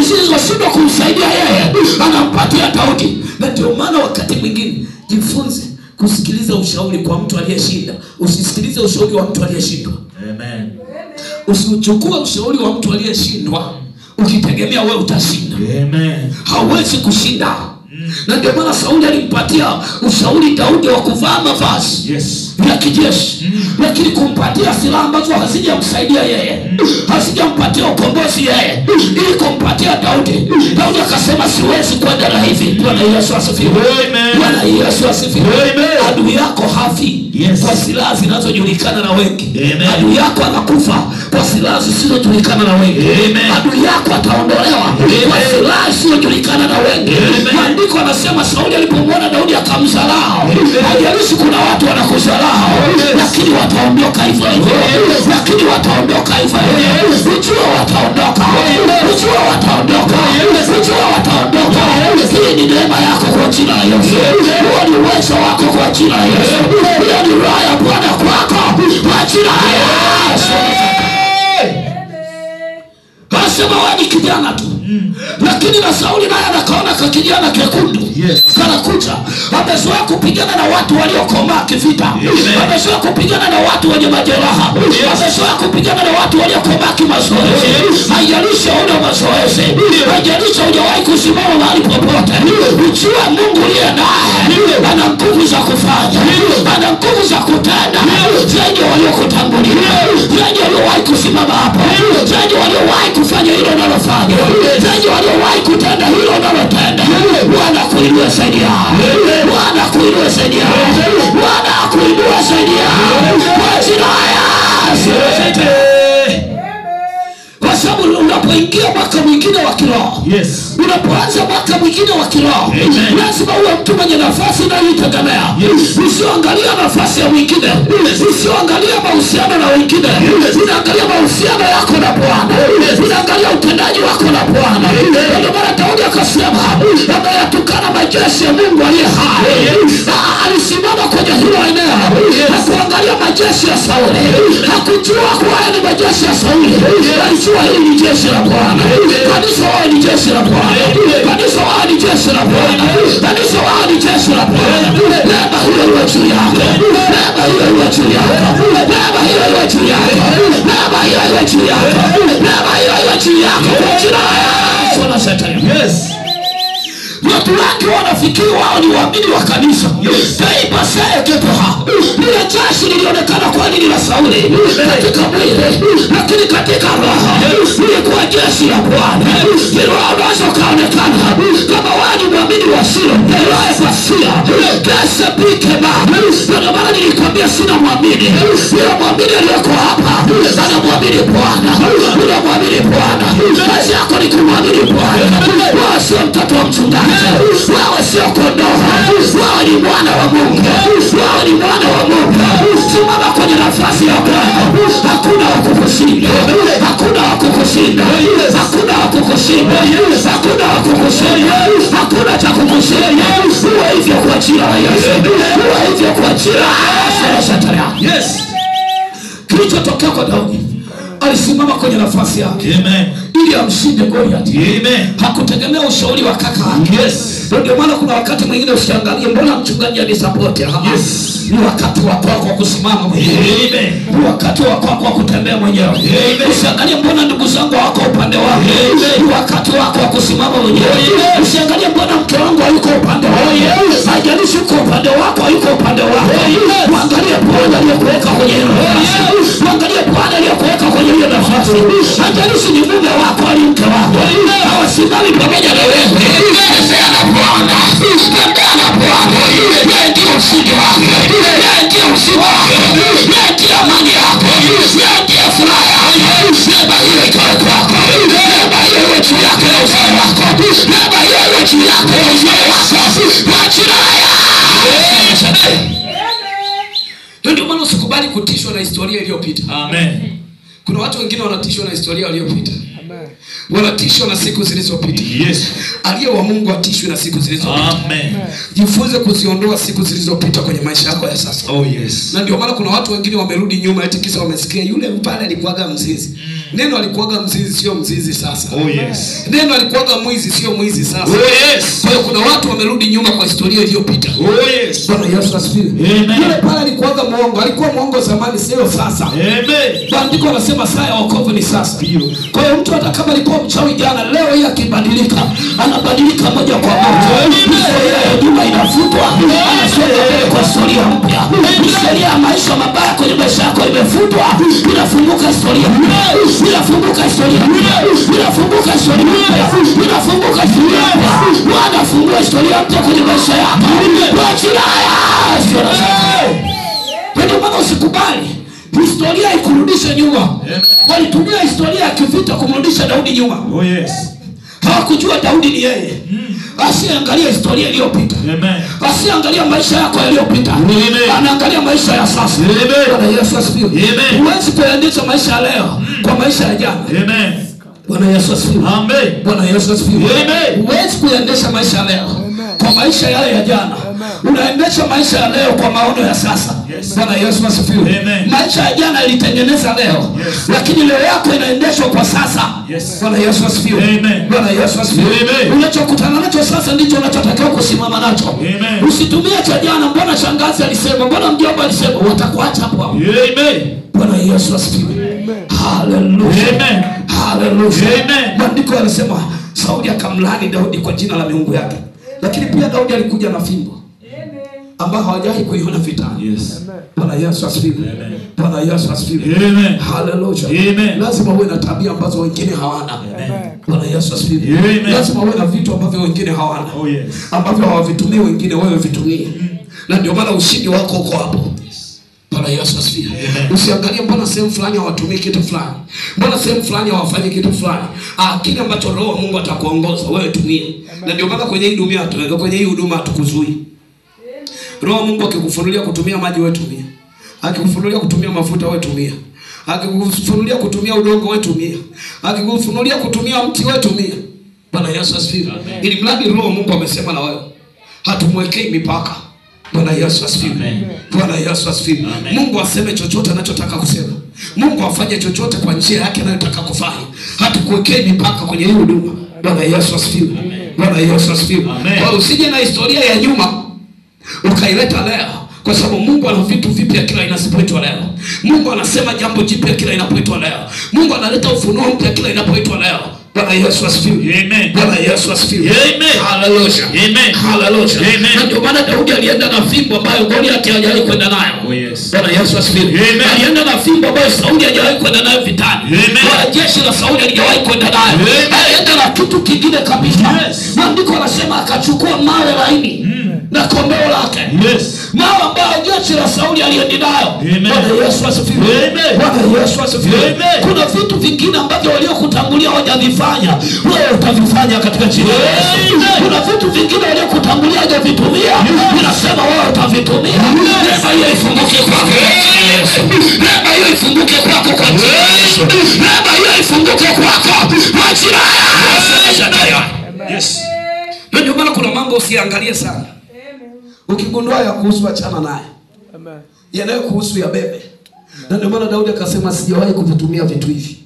Zilizoshindwa kumsaidia yeye anampatia Daudi. Na ndio maana wakati mwingine jifunze kusikiliza ushauri kwa mtu aliyeshinda. Usisikilize ushauri wa mtu aliyeshindwa. Amen. Usichukue ushauri wa mtu aliyeshindwa ukitegemea wewe utashinda. Amen. Hauwezi kushinda. Na ndio maana Sauli alimpatia ushauri Daudi wa kuvaa mavazi ya kijeshi. Lakini kumpatia silaha ambazo hazijamsaidia yeye. Hazijampatia ukombozi yeye. Ili kumpatia Daudi. Daudi akasema siwezi kwenda na hivi. Bwana Yesu asifiwe. Bwana Yesu asifiwe. Adui yako hafi kwa silaha zinazojulikana na wengi. Adui yako anakufa kwa silaha zisizojulikana na wengi. Adui yako ataondolewa kwa silaha zisizojulikana na wengi. Maandiko anasema Sauli alipomwona Daudi akamdharau. Hajalishi kuna watu wanakudharau, lakini wataondoka hivyo hivyo. Lakini wataondoka hivyo hivyo. Ujua wataondoka. Ujua wataondoka. Ujua wataondoka. Hii ni neema yako kwa jina la Yesu. Huo ni uwezo wako kwa jina la Yesu. Hiyo ni roho ya Bwana kwako kwa jina la Yesu. Anasema wewe ni kijana tu. Lakini na Sauli naye anakaona kijana kekundu. Kanakuja. Amezoea kupigana na watu waliokomaa kivita. Amezoea kupigana na watu wenye majeraha. Amezoea kupigana na watu waliokomaa kimazoezi. Haijalishi una mazoezi. Haijalishi hujawahi kusimama mahali popote. Ujue Mungu aliye naye ana nguvu za kufanya. Ana nguvu za kutenda. Zaidi waliokutangulia. Zaidi waliowahi kusimama hapo. Zaidi waliowahi kufanya hilo unalofanya. Zaidi waliowahi kutenda hilo unalotenda. Bwana kuinua zaidi yao. Bwana kuinua zaidi yao. Bwana kuinua zaidi yao. Kwa jina la Yesu. Kwa sababu unapoingia mwaka mwingine wa kiroho. Unapoanza mwaka mwingine wa kiroho. Lazima uwe mtu mwenye nafasi unayojitegemea. Usiangalia nafasi ya mwingine. Usiangalia mahusiano na wengine. Unaangalia mahusiano yako na Bwana. Unaangalia utendaji wako na Bwana. Ndio maana Daudi akasema, "Ameyatukana majeshi ya Mungu aliye hai." Alisimama kwenye hilo eneo na kuangalia majeshi ya Sauli. Hakujua kuwa ni majeshi ya Sauli. Alijua hili ni jeshi la Bwana. Kanisa wao ni jeshi la Bwana. Kanisa wao ni jeshi la Bwana. Kanisa wao ni jeshi la Bwana. Neema hiyo iwe juu yako. Neema hiyo iwe juu yako. Neema hiyo iwe juu yako. Neema hiyo iwe juu yako. Neema hiyo iwe juu yako. Kwa jina la Yesu na Shetani. Yes. Watu wengi wanafikiri wao ni waamini wa kanisa. Taifa sasa kitu hapa. Ile jeshi lilionekana kwa nini la Sauli katika mwili, lakini katika roho ilikuwa jeshi la Bwana. Hilo unaweza kaonekana kama wao ni waamini wa siri. Ile fasia kesa pike baba. Ndio maana nilikwambia sina muamini. Ile muamini aliyeko hapa anamwamini Bwana. Ile muamini Bwana. Kazi yako ni kumwamini Bwana. Wewe sio mtoto wa mchungaji. Wewe sio kondoo. Wewe ni mwana wa Mungu. Wewe ni mwana wa Mungu. Simama kwenye nafasi ya Bwana. Hakuna wa kukushinda. Hakuna wa kukushinda. Hakuna wa kukushinda. Hakuna wa kukushinda. Hakuna cha kukushinda. Uwe hivyo kwa jina la Yesu. Uwe hivyo kwa jina la Yesu. Yes. Kilichotokea kwa Daudi, alisimama kwenye nafasi yake. Amen. Ili amshinde Goliath. Amen. Hakutegemea ushauri wa kaka. Yes. Ndio maana kuna wakati mwingine usiangalie mbona mchungaji alisupport. Yes. Ni wakati wako wa kusimama mwenyewe. Amen. Ni wakati wako wa kutembea mwenyewe. Amen. Usiangalie mbona ndugu zangu wako upande wako. Amen. Ni wakati wako wa kusimama mwenyewe. Amen. Usiangalie mbona mke wangu yuko upande wako. Yes. Haijalishi uko upande wako yuko upande wako. Yes. Muangalie Bwana aliyekuweka kwenye hiyo nafasi. Muangalie Bwana aliyekuweka kwenye hiyo nafasi. Haijalishi ni mume wako au mke wako. Hawasimami pamoja na wewe. Tembea na Bwana. Tembea na Bwana. Yeye ndio ushindi wako. Yeye ndio ushindi wako. Yeye ndio amani yako. Yeye ndio furaha yako. Neema hiyo ikawe kwako. Neema hiyo iwe juu yako na uzao wako. Neema hiyo iwe juu yako na uzao wako. Kwa jina la Yesu. Ndio maana usikubali kutishwa na historia iliyopita. Amen. Kuna watu wengine wanatishwa na historia iliyopita. Amen. Wanatishwa na siku zilizopita. Yes. Aliye wa Mungu atishwe na siku zilizopita. Amen. Jifunze kuziondoa siku zilizopita kwenye maisha yako ya sasa. Oh yes. Na ndio maana kuna watu wengine wamerudi nyuma eti kisa wamesikia yule mpale alikuwaga mzizi. Neno alikuwaga mzizi sio mzizi sasa. Oh yes. Neno alikuwaga mwizi sio mwizi sasa. Oh yes. Kwa hiyo kuna watu wamerudi nyuma kwa historia iliyopita. Oh yes. Bwana Yesu asifiwe. Amen. Yule pale alikuwaga muongo, alikuwa muongo zamani sio sasa. Amen. Maandiko yanasema saa ya wokovu ni sasa. Kwa hiyo mtu hata kama alikuwa mchawi jana, leo hii akibadilika, anabadilika moja kwa moja. Historia ya nyuma inafutwa, anasonga mbele kwa historia mpya. Historia ya maisha mabaya kwenye maisha yako imefutwa, inafunguka historia mpya. Inafunguka historia mpya. Inafunguka historia mpya. Inafunguka historia mpya. Bwana afungua historia mpya kwenye maisha yako. Kwa jina la Yesu. Ndio maana usikubali historia ikurudishe nyuma. Walitumia historia ya kivita kumrudisha Daudi nyuma. Oh yes. Hawakujua Daudi ni yeye. Asiangalia historia iliyopita. Amen. Asiangalia maisha yako yaliyopita. Anaangalia maisha ya sasa. Bwana Yesu asifiwe. Amen. Huwezi kuendesha maisha ya leo kwa maisha ya jana. Amen. Bwana Yesu asifiwe. Amen. Bwana Yesu asifiwe. Amen. Huwezi kuendesha maisha ya leo kwa maisha yale ya jana. Unaendesha maisha ya leo kwa maono ya sasa. Yes. Bwana Yesu asifiwe. Amen. Maisha ya jana ilitengeneza leo. Yes. Lakini leo yako inaendeshwa kwa sasa. Yes. Bwana Yesu asifiwe. Amen. Bwana Yesu asifiwe. Amen. Unachokutana nacho sasa ndicho unachotakiwa kusimama nacho. Amen. Usitumie cha jana, mbona shangazi alisema, mbona mjomba alisema, watakuacha hapo hapo. Amen. Bwana Yesu asifiwe. Hallelujah. Amen. Hallelujah. Amen. Maandiko yanasema Sauli akamlaani Daudi kwa jina la miungu yake. Lakini pia Daudi alikuja na fimbo ambao hawajawahi kuiona vitani. Yes. Bwana Yesu asifiwe. Amen. Bwana Yesu asifiwe. Amen. Hallelujah. Amen. Lazima uwe na tabia ambazo wengine hawana. Amen. Bwana Yesu asifiwe. Amen. Lazima uwe na vitu ambavyo wengine hawana. Oh yes. Ambavyo hawavitumii wengine, wewe vitumie. Na ndio maana ushindi wako uko hapo. Bwana Yesu asifiwe. Usiangalie mbona sehemu fulani hawatumii kitu fulani. Mbona sehemu fulani hawafanyi kitu fulani. Kile ambacho Roho wa Mungu atakuongoza wewe tumie. Na ndio maana kwenye hii dunia kwenye hii huduma tukuzui. Roho wa Mungu akikufunulia kutumia maji wewe tumia. Akikufunulia kutumia mafuta wewe tumia. Akikufunulia kutumia udongo wewe tumia. Akikufunulia kutumia mti wewe tumia. Bwana Yesu asifiwe. Ili mradi Roho wa Mungu amesema na wewe. Hatumwekei mipaka. Bwana Yesu asifiwe. Bwana Yesu asifiwe. Mungu aseme chochote anachotaka kusema. Mungu afanye chochote kwa njia yake anayotaka kufanya. Hata kuwekea mipaka kwenye hiyo huduma. Bwana Yesu asifiwe. Bwana Yesu asifiwe. Kwa usije na historia ya nyuma ukaileta leo, kwa sababu Mungu ana vitu vipya kila inapoitwa leo. Mungu anasema jambo jipya kila inapoitwa leo. Mungu analeta ufunuo mpya kila inapoitwa leo. Bwana Yesu asifiwe. Amen. Bwana Yesu asifiwe. Amen. Hallelujah. Amen. Hallelujah. Amen. Ndio maana Daudi alienda na fimbo ambayo Goliath hajawahi kwenda nayo. Oh yes. Bwana Yesu asifiwe. Amen. Alienda na fimbo ambayo Sauli hajawahi kwenda nayo vitani. Amen. Wala jeshi la Sauli halijawahi kwenda nayo. Amen. Alienda na kitu kingine kabisa. Yes. Maandiko yanasema akachukua mawe laini na kombeo lake. Yes. Mawe ambayo jeshi la Sauli alienda nayo. Bwana Yesu asifiwe. Amen. Bwana Yesu asifiwe. Amen. Kuna vitu vingine ambavyo waliokutangulia hawajavifanya, wewe utavifanya katika jina la Yesu. Kuna vitu vingine waliokutangulia hawajavitumia, ninasema wewe utavitumia. Neema hiyo ifunguke kwako kwa jina la Yesu. Neema hiyo ifunguke kwako kwa jina la Yesu. Neema hiyo ifunguke kwako kwa jina la Yesu. Yes. Ndio maana kuna mambo usiangalie sana. Ukigundua ya kuhusu achana naye. Amen. Yanayo kuhusu ya bebe. Na ndio maana Daudi akasema sijawahi kuvitumia vitu hivi.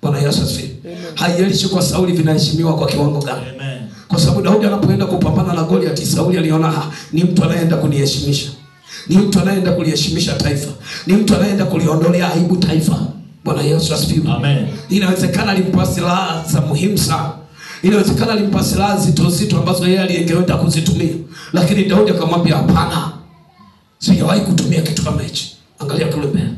Bwana Yesu asifiwe. Haijalishi kwa Sauli vinaheshimiwa kwa kiwango gani. Amen. Kwa sababu Daudi anapoenda kupambana na Goliath, Sauli aliona ni mtu anayeenda kuniheshimisha. Ni mtu anayeenda kuliheshimisha taifa. Ni mtu anayeenda kuliondolea aibu taifa. Bwana Yesu asifiwe. Amen. Inawezekana alimpa silaha za muhimu sana. Inawezekana alimpa silaha zito ambazo yeye aliyeenda kuzitumia. Lakini Daudi akamwambia hapana. Sijawahi kutumia kitu kama hichi. Angalia kule mbele.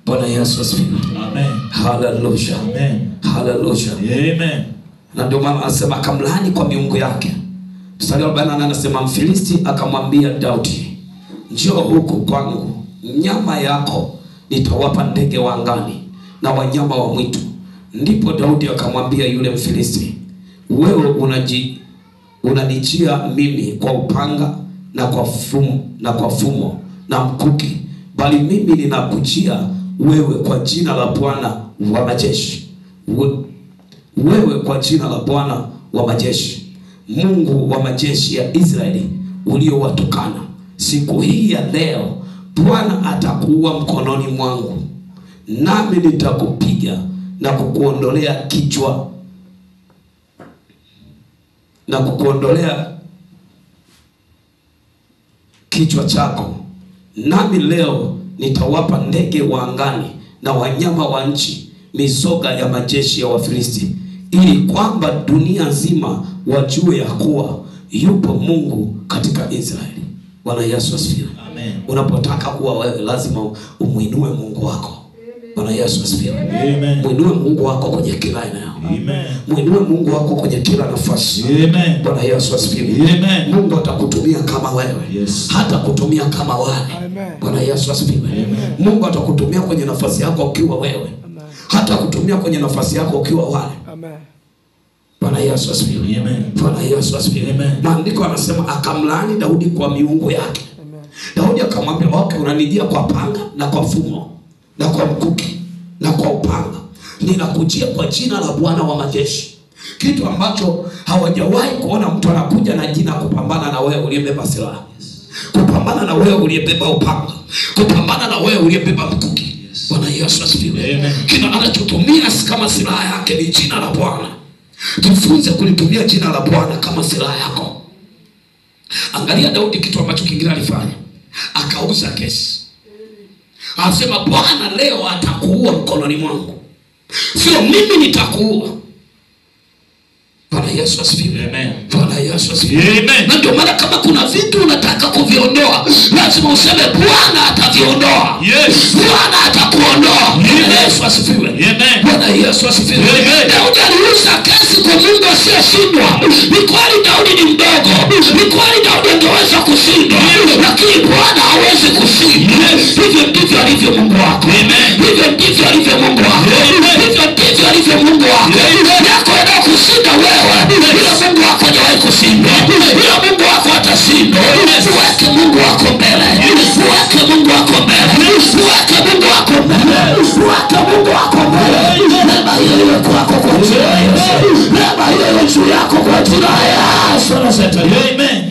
Bwana Yesu asifiwe. Amen. Hallelujah. Amen. Hallelujah. Amen. Na ndio maana anasema akamlaani kwa miungu yake. Mstari wa 48 anasema Mfilisti akamwambia Daudi, njoo huku kwangu, nyama yako nitawapa ndege wa angani na wanyama wa mwitu. Ndipo Daudi akamwambia yule Mfilisti, wewe unanijia mimi kwa upanga na kwa fumo na mkuki, bali mimi ninakujia wewe kwa jina la Bwana wa majeshi. Wewe kwa jina la Bwana wa majeshi, Mungu wa majeshi ya Israeli uliowatukana. Siku hii ya leo Bwana atakuua mkononi mwangu, nami nitakupiga na kukuondolea kichwa chako. Nami leo nitawapa ndege wa angani na wanyama wa nchi, mizoga ya majeshi ya Wafilisti, ili kwamba dunia nzima wajue ya kuwa yupo Mungu katika Israeli. Bwana Yesu asifiwe. Amen. Unapotaka kuwa wewe lazima umuinue Mungu wako. Bwana Yesu asifiwe. Amen. Muinue Mungu wako kwenye kila eneo. Amen. Muinue Mungu wako kwenye kila nafasi. Amen. Bwana Yesu asifiwe. Amen. Mungu atakutumia kama wewe. Yes. Hata kutumia kama wale. Amen. Bwana Yesu asifiwe. Amen. Mungu atakutumia kwenye nafasi yako ukiwa wewe. Amen. Hata kutumia kwenye nafasi yako ukiwa wale. Amen. Bwana Yesu asifiwe. Amen. Bwana Yesu asifiwe. Amen. Maandiko yanasema akamlaani Daudi kwa miungu yake. Amen. Daudi akamwambia, "Okay, unanijia kwa panga na kwa fumo na kwa mkuki na kwa upanga. Ninakujia kwa jina la Bwana wa majeshi." Kitu ambacho hawajawahi kuona mtu anakuja na jina kupambana na wewe uliyebeba silaha. Kupambana na wewe uliyebeba upanga. Kupambana na wewe uliyebeba mkuki. Bwana Yesu asifiwe. Amen. Kina anachotumia kama silaha yake ni jina la Bwana. Tufunze kulitumia jina la Bwana kama silaha yako. Angalia Daudi kitu ambacho kingine alifanya. Akauza kesi. Anasema Bwana leo atakuua mkononi mwangu. Sio mimi nitakuua. Bwana Yesu asifiwe. Amen. Bwana Yesu asifiwe. Amen. Na ndio maana kama kuna vitu unataka kuviondoa, lazima useme Bwana ataviondoa. Yes. Bwana atakuondoa. Yesu asifiwe. Amen. Bwana Yesu asifiwe. Amen. Daudi aliuza kesi kwa Mungu asiyeshindwa. Ni kweli Daudi ni mdogo. Ni kweli Daudi angeweza kushindwa. Lakini Bwana hawezi kushinda. Hivyo ndivyo alivyo Mungu wako. Amen. Hivyo ndivyo alivyo Mungu wako. Hivyo ndivyo alivyo Mungu wako. Yako ndio kushinda wewe. Bila Mungu wako hajawahi kushindwa. Bila Mungu wako atashinda. Uweke Mungu wako mbele. Uweke Mungu wako mbele. Uweke Mungu wako mbele. Uweke Mungu wako mbele. Neema hiyo iwe kwako kwa jina la Yesu. Neema hiyo iwe juu yako kwa jina la Yesu. Amen.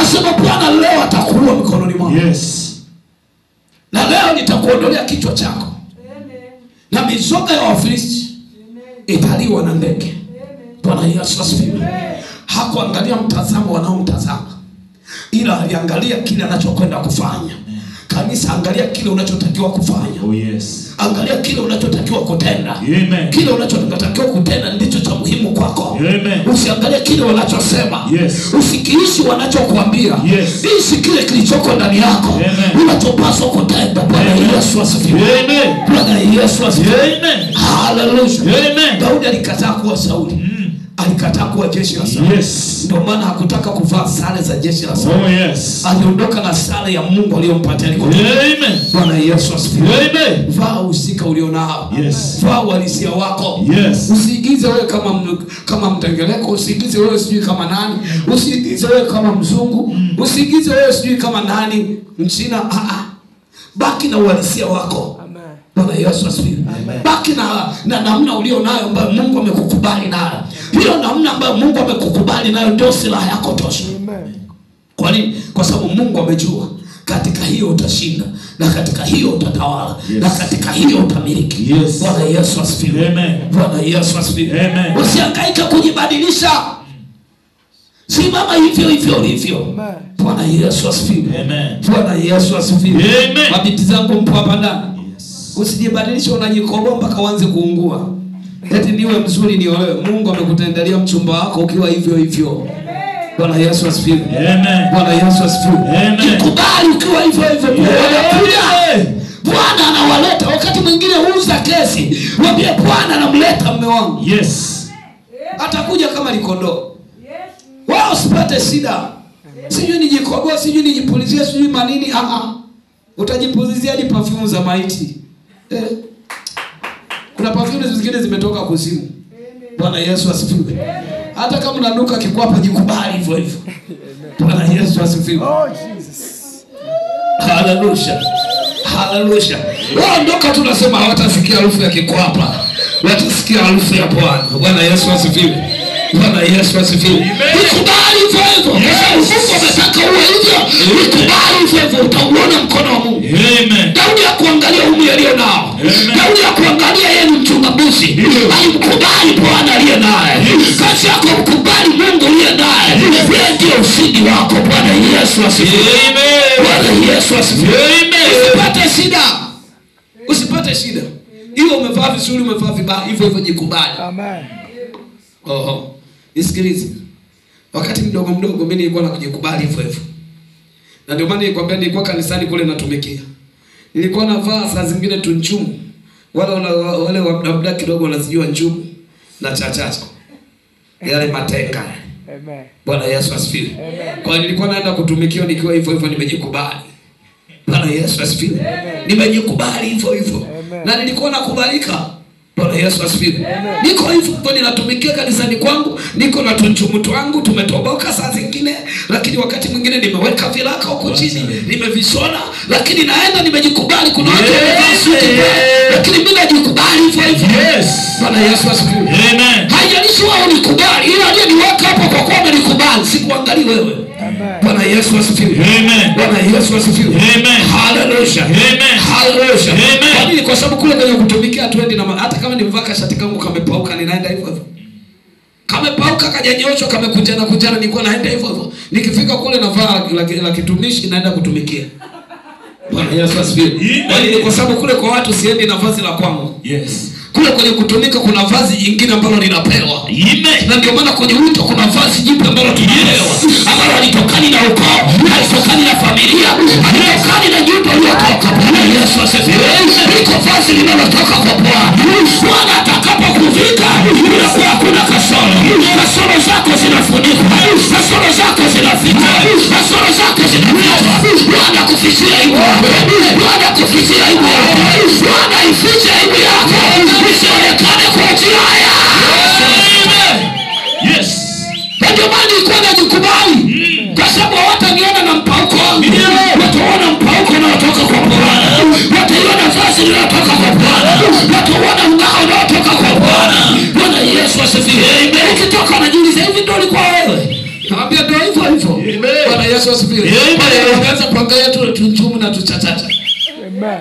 Anasema Bwana leo atakuua mikononi mwangu. Yes. Na leo nitakuondolea kichwa chako. Amen. Na mizoga ya Wafilisti italiwa na ndege. Bwana Yesu asifiwe. Hakuangalia mtazamo wanaomtazama, ila aliangalia kile anachokwenda kufanya. Kanisa, angalia kile unachotakiwa kufanya. Oh yes. Angalia kile unachotakiwa kutenda. Amen. Kile unachotakiwa kutenda ndicho cha muhimu kwako. Amen. Usiangalie kile wanachosema. Yes. Usikiishi wanachokuambia. Yes. Ishi kile kilichoko ndani yako. Amen. Unachopaswa kutenda. Bwana Yesu asifiwe. Amen. Bwana Yesu asifiwe. Amen. Hallelujah. Amen. Daudi alikataa kuwa Sauli. Alikataa kuwa jeshi la Sauli. Yes. Ndio maana hakutaka kuvaa sare za jeshi la Sauli. Oh yes. Aliondoka na sare ya Mungu aliyompatia. Amen. Bwana Yesu asifiwe. Amen. Vaa usika ulionao. Yes. Vaa uhalisia wako. Yes. Usiigize wewe kama mtengeleko, usiigize wewe sijui kama nani, usiigize wewe kama mzungu, usiigize wewe sijui kama nani Mchina. Baki na uhalisia wako. Amen. Bwana Yesu asifiwe. Baki na namna ulionayo ambayo Mungu amekukubali nayo. Hiyo namna ambayo Mungu amekukubali nayo ndio silaha yako tosha. Amen. Kwa nini? Kwa sababu Mungu amejua katika hiyo utashinda, na katika hiyo utatawala. Yes. Na katika hiyo utamiliki. Yes. Bwana Yesu asifiwe. Amen. Bwana Yesu asifiwe. Amen. Usihangaike kujibadilisha. Simama hivyo hivyo ulivyo. Bwana Yesu asifiwe. Amen. Bwana Yesu asifiwe. Amen. Mabinti zangu mpo hapa ndani. Yes. Usijibadilishe unajikoboa mpaka uanze kuungua. Eti niwe mzuri niolewe. Mungu amekutendalia mchumba wako ukiwa hivyo hivyo. Bwana Yesu asifiwe. Amen. Bwana Yesu asifiwe. Amen. Kubali ukiwa hivyo hivyo. Bwana anawaleta. Wakati mwingine uuza kesi, mwambie Bwana anamleta mume wangu. Yes. Atakuja kama likondoo. Wao usipate shida. Sijui nijikoboa, sijui nijipulizie, sijui manini. Utajipulizia hadi perfume za maiti. Kuna perfume zingine zimetoka kuzimu. Bwana Yesu asifiwe. Hata kama unanuka kikwapa, jikubali hivyo hivyo. Bwana Yesu asifiwe. Oh Jesus. Hallelujah. Hallelujah. Wao ndoka tunasema hawatasikia harufu ya kikwapa. Watasikia harufu ya Bwana. Bwana Yesu asifiwe. Bwana Yesu asifiwe. Ikubali hivyo hivyo. Mungu ametaka uwe hivyo. Ikubali hivyo hivyo, utauona mkono wa Mungu. Amen. Daudi hakuangalia umri alio nao. Daudi hakuangalia yeye ni mchunga mbuzi. Alimkubali Bwana aliye naye. Kazi yako mkubali Mungu aliye naye. Yeye ndio ushindi wako. Bwana Yesu asifiwe. Amen. Bwana Yesu asifiwe. Amen. Usipate shida. Usipate shida. Hiyo umevaa vizuri, umevaa vibaya, hivyo hivyo jikubali. Amen. Nisikilize. Wakati mdogo mimi nilikuwa nakujikubali hivyo hivyo. Na ndio maana nilikwambia nilikuwa kanisani kule natumikia. Nilikuwa navaa saa zingine tunchumu. Wale labda kidogo wanazijua nchumu na chachacha. Yale matenga. Amen. Bwana Yesu asifiwe. Kwa nilikuwa naenda kutumikia nikiwa hivyo hivyo, nimejikubali. Bwana Yesu asifiwe. Nimejikubali hivyo hivyo. Na nilikuwa nakubalika. Bwana Yesu asifiwe. Niko hivyo ninatumikia kanisani kwangu, niko na tunchumutu wangu, tumetoboka saa zingine, lakini wakati mwingine nimeweka viraka huko chini, nimevishona, lakini naenda nimejikubali. Kuna watu wamevaa suti, lakini mimi najikubali hivyo hivyo. Yes. Bwana Yesu asifiwe. Amen. Haijalishi wao nikubali, ila aliyeniweka hapo kwa kuwa amenikubali, sikuangalia wewe. Bwana Yesu asifiwe. Amen. Bwana Yesu asifiwe. Amen. Hallelujah. Amen. Hallelujah. Amen. Kwa nini? Kwa sababu kule kwenye kutumikia tuendi na hata kama nimevaa shati kangu kamepauka, ninaenda hivyo hivyo. Kamepauka kajanyoshwa, kamekujana nilikuwa naenda hivyo hivyo. Nikifika kule navaa la kitumishi, naenda kutumikia. Bwana Yesu asifiwe. Kwa nini? Kwa sababu kule kwa watu siendi na vazi la kwangu. Yes. Kule kwenye kutumika kuna vazi jingine ambalo linapewa. Amen. Na ndio maana kwenye wito kuna vazi jipya ambalo tunapewa. Ambalo halitokani na ukoo, halitokani na familia, halitokani na nyumba uliyotoka. Bwana Yesu asifiwe. Liko vazi linalotoka kwa Bwana. Bwana atakapokuvika, unakuwa kuna kasoro. Kasoro zako zinafunikwa. Kasoro zako zinafichwa. Kasoro zako zinafichwa. Bwana kufichia aibu yako. Bwana kufichia aibu yako. Bwana ifiche aibu yako. Usionekane kwa njia haya. Yes. Ndio maana nilikuwa najikubali. Kwa sababu hawataniona na mpauko wangu. Wataona mpauko unaotoka kwa Bwana. Wataiona vazi linalotoka kwa Bwana. Wataona ngao unaotoka kwa Bwana. Bwana Yesu asifiwe. Ukitoka unajiuliza hivi ndio ulikuwa wewe. Naambia ndio hivyo hivyo. Bwana Yesu asifiwe.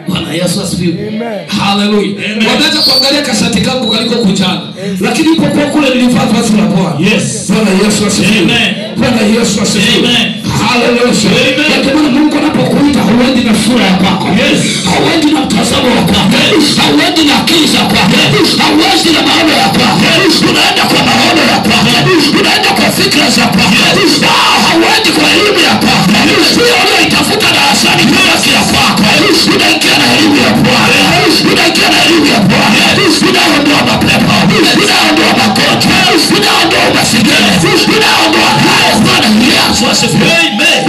Bwana Yesu asifiwe. Haleluya. Wanaweza kuangalia kasati kangu kaliko kunjana, lakini ipo kwa kule nilivaa vazi la Bwana. Bwana Yesu asifiwe. Bwana Yesu asifiwe. Haleluya. Lakini Mungu anapokuita huendi na sura ya kwako. Hauendi na mtazamo wa kwako. Hauendi na akili za kwako. Hauendi na maono ya kwako. Unaenda kwa maono ya kwako. Unaenda kwa fikra za kwako. Hauendi kwa elimu ya kwako. Hiyo ndio itafuta darasani kwa ya kwako. Unaingia na elimu ya Bwana. Unaingia na elimu ya Bwana. Unaondoa mapepo. Unaondoa magonjwa. Unaondoa masigara. Unaondoa haya. Bwana Yesu asifiwe.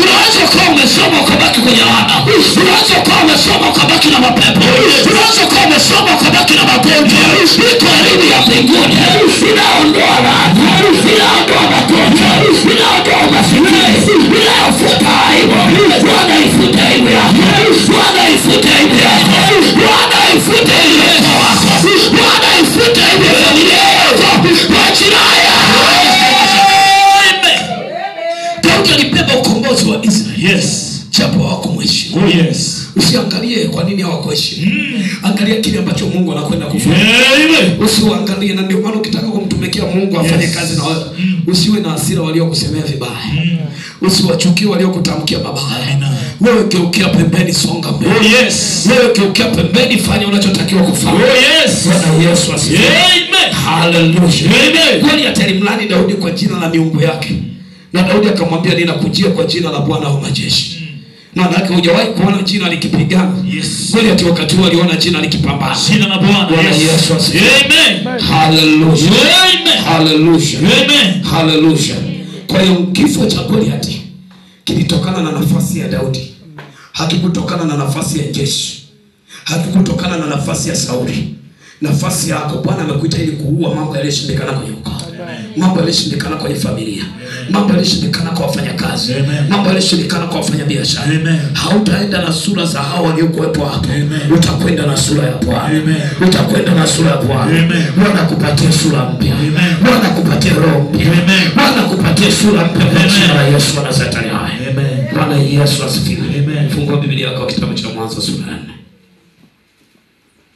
Unaweza kuwa umesoma ukabaki kwenye wana. Unaweza kuwa umesoma ukabaki na mapepo. Unaweza kuwa umesoma ukabaki na magonjwa. Iko elimu ya mbinguni. Inaondoa laana. Inaondoa magonjwa. Inaondoa masigara. Inafuta aibu. Bwana ifuta aibu yako. Bwana ifuta aibu yako. Bwana ifuta aibu yako. Bwana ifuta aibu ya familia yako. Kwa jina la Daudi alibeba ukombozi wa Israeli. Japo hawakumheshimu. Usiangalie kwa nini hawakuheshimu. Angalia kile ambacho Mungu anakwenda kufanya. Usiangalie, na ndio maana ukitaka kumtumikia Mungu afanye kazi na wewe, usiwe na hasira waliokusemea vibaya. Usiwachukie waliokutamkia mabaya. Wewe geukia pembeni, songa mbele. Wewe geukia pembeni, fanya unachotakiwa kufanya. Bwana Yesu asifiwe. Haleluya. Goliath alimlani Daudi kwa jina la miungu yake. Na Daudi akamwambia, ninakujia kwa jina la Bwana wa majeshi. Maana yake hujawahi kuona jina likipigana. Goliath wakati huo aliona jina likipambana. Jina la Bwana. Bwana Yesu asifiwe. Amen. Haleluya. Amen. Haleluya. Amen. Haleluya. Kwa hiyo kifo cha Goliath kilitokana na nafasi ya Daudi. Hakikutokana na nafasi ya jeshi. Hakikutokana na nafasi ya Sauli. Nafasi yako Bwana amekuita ili kuua mambo yaliyoshindikana kwenye ukoo. Mambo yaliyoshindikana kwenye familia. Mambo yaliyoshindikana kwa wafanyakazi. Mambo yaliyoshindikana kwa wafanyabiashara. Hautaenda na sura za hao waliokuwepo hapo. Utakwenda na sura ya Bwana. Utakwenda na sura ya Bwana. Bwana akupatie sura mpya. Bwana akupatie roho mpya. Bwana akupatie sura mpya kwa jina la Yesu wa Nazareti. Amen. Bwana Yesu asifiwe. Fungua Biblia yako kitabu cha Mwanzo sura ya 4.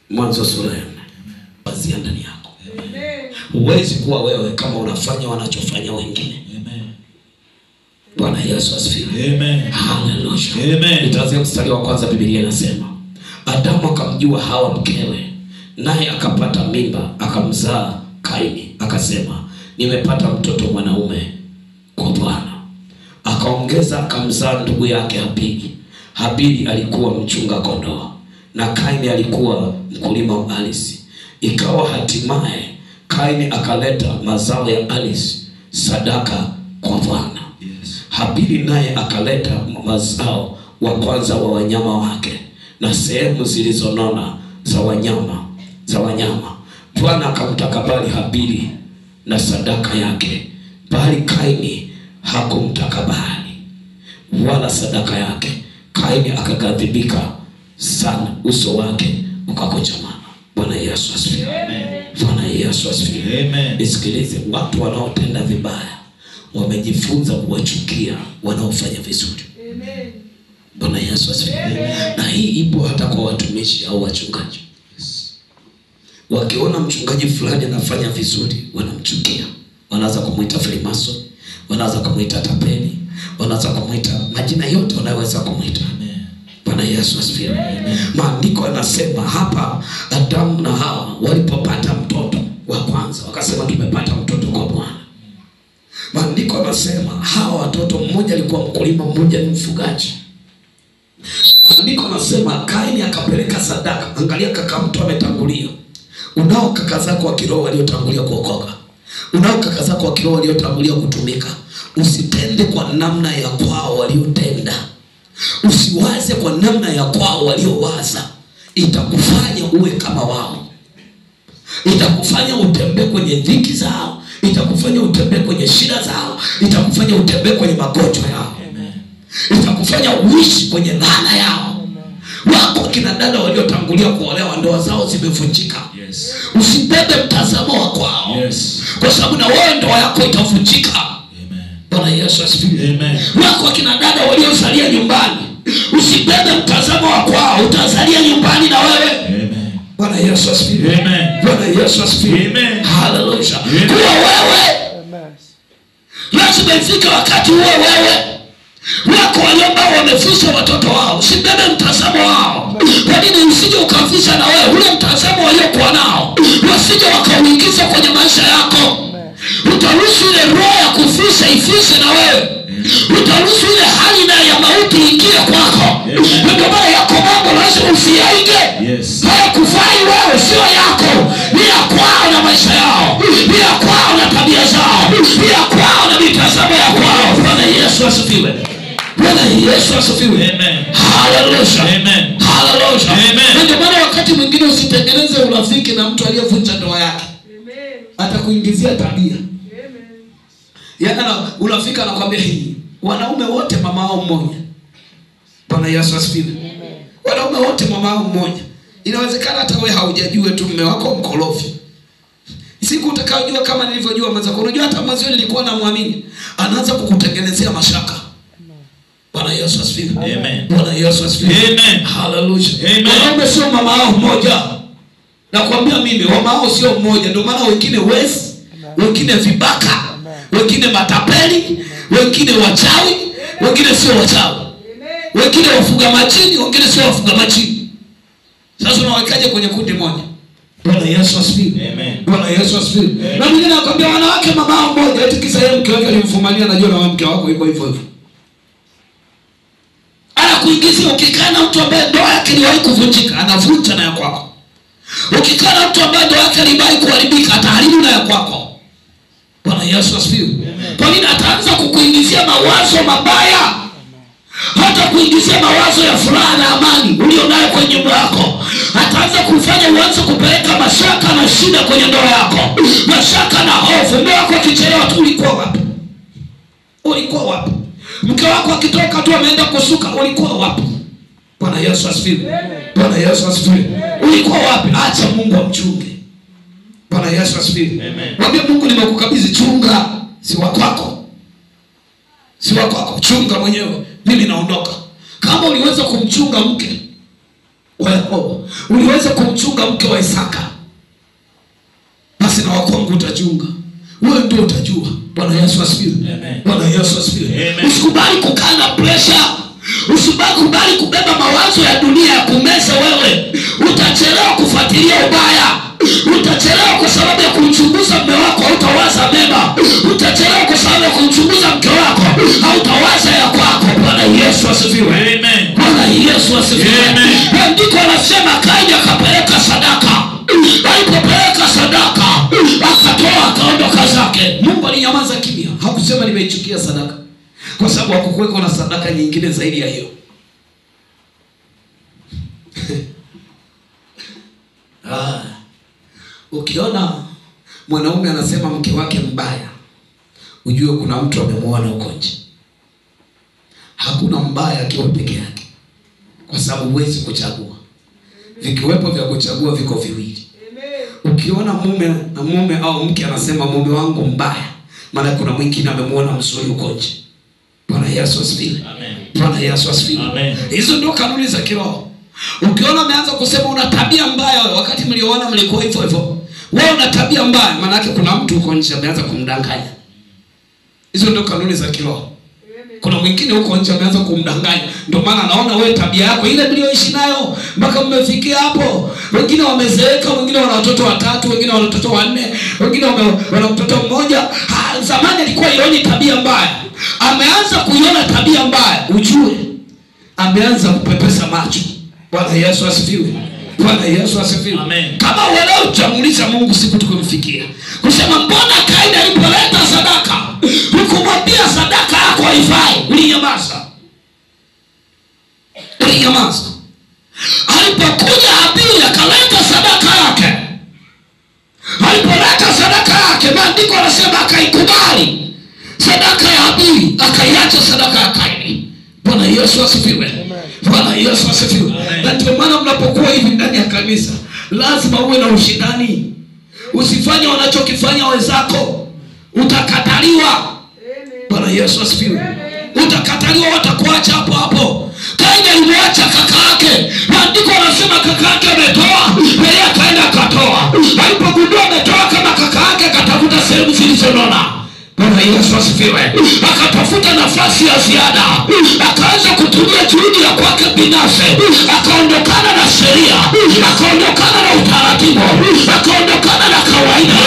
Mwanzo sura ya 4. Bazia ndani yako. Huwezi kuwa wewe kama unafanya wanachofanya wengine. Bwana Yesu asifiwe. Haleluya. Nitaanzia mstari wa kwanza. Biblia inasema, Adamu akamjua Hawa mkewe, naye akapata mimba, akamzaa Kaini. Akasema, nimepata mtoto mwanaume kwa Bwana. Akaongeza akamzaa ndugu yake Habili. Habili alikuwa mchunga kondoo, na Kaini alikuwa mkulima wa ardhi. Ikawa hatimaye Kaini akaleta mazao ya ardhi sadaka kwa Bwana. Habili naye akaleta mazao wa kwanza wa wanyama wake na sehemu zilizonona za wanyama. Bwana akamtakabali Habili na sadaka yake, bali Kaini hakumtakabali wala sadaka yake. Kaini akaghadhibika sana, uso wake ukakunjamana. Bwana Yesu asifiwe. Bwana Yesu asifiwe. Nisikilize, watu wanaotenda vibaya wamejifunza kuwachukia wanaofanya vizuri. Bwana Yesu asifiwe. Na hii ipo hata kwa watumishi au wachungaji. Wakiona mchungaji fulani anafanya vizuri, wanamchukia. Wanaanza kumuita Freemason, wanaanza kumuita tapeli, wanaanza kumuita majina yote wanayoweza kumuita. Bwana Yesu asifiwe. Maandiko yanasema hapa, Adamu na Hawa walipopata mtoto wa kwanza wakasema, tumepata mtoto kwa Bwana. Maandiko yanasema hawa watoto, mmoja alikuwa mkulima, mmoja ni mfugaji. Maandiko yanasema Kaini akapeleka sadaka. Angalia, kaka mtu ametangulia. Unao kaka zako wa kiroho waliotangulia kuokoka. Unao kaka zako wa kiroho waliotangulia kutumika. Usitende kwa namna ya kwao waliotenda. Usiwaze kwa namna ya kwao waliowaza. Itakufanya uwe kama wao. Itakufanya utembee kwenye dhiki zao. Itakufanya utembee kwenye shida zao. Itakufanya utembee kwenye magonjwa yao. Itakufanya uishi kwenye laana yao. Wako kina dada waliotangulia kuolewa, ndoa zao zimevunjika. Usibebe mtazamo wa kwao. Kwa sababu na wewe ndoa yako itavunjika. Bwana Yesu asifiwe. Wako kina dada waliosalia nyumbani. Usibebe mtazamo mtazamo wa kwao utazalia nyumbani na wewe. Amen. Bwana Yesu asifiwe. Amen. Bwana Yesu asifiwe. Amen. Hallelujah. Kwa wewe lazima ifike wakati wewe wako waliomba wamefisha watoto wao. Usibebe mtazamo wao. Kwa nini usije ukafisha na wewe ule mtazamo waliokuwa nao? Wasije wakauingiza kwenye maisha yako. Utaruhusu ile roho ya kufisha ifishe na wewe. Utaruhusu ile hali na ya mauti ingie kwako. Ndio maana yako mambo lazima usiyaige. Hayakufai wewe, sio yako. Ni ya kwao na maisha yao. Ni ya kwao na tabia zao. Ni ya kwao na mitazamo ya kwao. Bwana Yesu asifiwe. Bwana Yesu asifiwe. Amen. Hallelujah. Amen. Hallelujah. Amen. Ndio maana wakati mwingine usitengeneze urafiki na mtu aliyevunja ndoa yake. Amen. Atakuingizia tabia. Amen. Yana urafiki anakuambia hivi, wanaume wote mama wao mmoja. Bwana Yesu asifiwe. Amen. Wanaume wote mama wao mmoja. Inawezekana hata wewe haujajua tu mume wako mkorofi. Siku utakayojua kama nilivyojua mwanzo, unajua hata mwanzo nilikuwa namwamini, anaanza kukutengenezea mashaka. Bwana Yesu asifiwe. Amen. Bwana Yesu asifiwe. Amen. Hallelujah. Amen. Wanaume sio mama wao mmoja. Nakwambia mimi mama wao sio mmoja, ndio maana wengine wezi, wengine vibaka, wengine matapeli, wengine wachawi, wengine sio wachawi. Wengine wafuga majini, wengine sio wafuga majini. Sasa unawekaje kwenye kundi moja? Bwana Yesu asifiwe. Amen. Bwana Yesu asifiwe. Na mwingine anakuambia wanawake mama wao mmoja, eti kisa yeye mke wake alimfumania, anajua na mke wako yuko hivyo hivyo. Anakuingizia. Ukikaa na mtu ambaye ndoa yake iliwahi kuvunjika, anavunja na ya kwako. Ukikaa na mtu ambaye ndoa yake iliwahi kuharibika, ataharibu na ya kwako. Bwana Yesu asifiwe. Kwa nini? Ataanza kukuingizia mawazo mabaya. Hata kuingizia mawazo ya furaha na amani ulionayo kwenye nyumba yako. Ataanza kufanya uanze kupeleka mashaka na shida kwenye ndoa yako. Mashaka na hofu. Mume wako akichelewa tu, ulikuwa wapi? Ulikuwa wapi? Mke wako akitoka tu ameenda kusuka, ulikuwa wapi? Bwana Yesu asifiwe. Bwana Yesu asifiwe. Ulikuwa wapi? Acha Mungu amchunge. Bwana Yesu asifiwe. Mwambie Mungu, nimekukabidhi, chunga. Si wako. Si wako, chunga mwenyewe. Mimi naondoka. Kama uliweza kumchunga mke wa Yakobo, uliweza kumchunga mke wa Isaka, basi na wako wangu utachunga. Wewe ndio utajua. Bwana Yesu asifiwe. Bwana Yesu asifiwe. Usikubali kukaa na pressure. Usikubali kubeba mawazo ya dunia ya kumeza wewe. Utachelewa kufuatilia ubaya. Utachelewa kwa sababu ya kumchunguza mume wako, hautawaza mema. Utachelewa kwa sababu ya kumchunguza mke wako, hautawaza ya kwako. Bwana Yesu asifiwe. Amen. Bwana Yesu asifiwe. Amen. Ndiko anasema Kaini akapeleka sadaka. Alipopeleka sadaka, akatoa akaondoka zake. Mungu alinyamaza kimya. Hakusema nimeichukia sadaka, kwa sababu hakukuweko na sadaka nyingine zaidi ya hiyo. Ukiona mwanaume anasema mke wake mbaya, ujue kuna mtu amemuona huko nje. Hakuna mbaya akiwa peke yake, kwa sababu huwezi kuchagua. Vikiwepo vya kuchagua viko viwili. Ukiona mume au mke anasema mume wangu mbaya, maana kuna mwingine amemuona mzuri huko nje. Bwana Yesu asifiwe. Amen. Bwana Yesu asifiwe. Amen. Hizo ndio kanuni za kiroho. Ukiona ameanza kusema una tabia mbaya, wakati mlioana mlikuwa hivyo hivyo, wewe una tabia mbaya, maana yake kuna mtu huko nje ameanza kumdanganya. Hizo ndio kanuni za kiroho. Kuna mwingine huko nje ameanza kumdanganya. Ndio maana anaona wewe tabia yako ile mlioishi nayo mpaka mmefikia hapo. Wengine wamezeeka, wengine wana watoto watatu, wengine wana watoto wanne, wengine wana mtoto mmoja. Zamani alikuwa ioni tabia mbaya. Ameanza kuiona tabia mbaya, ujue ameanza kupepesa macho. Bwana Yesu asifiwe. Bwana Yesu asifiwe. Amen. Kama wewe utamuuliza Mungu siku tukumfikia, kusema mbona Kaini alipoleta sadaka hukumwambia sadaka yako haifai? Ulinyamaza. Ulinyamaza. Alipokuja Habili akaleta sadaka yake. Alipoleta sadaka yake, maandiko yanasema akaikubali sadaka ya Habili, akaiacha sadaka ya Kaini. Bwana Yesu asifiwe. Bwana Yesu asifiwe. Na ndio maana mnapokuwa hivi ndani ya kanisa, lazima uwe na ushindani. Usifanye wanachokifanya wenzako, utakataliwa. Bwana Yesu asifiwe. Utakataliwa, watakuacha hapo hapo. Kaini alimwacha kaka yake akaondokana na sheria, akaondokana na utaratibu, akaondokana na kawaida,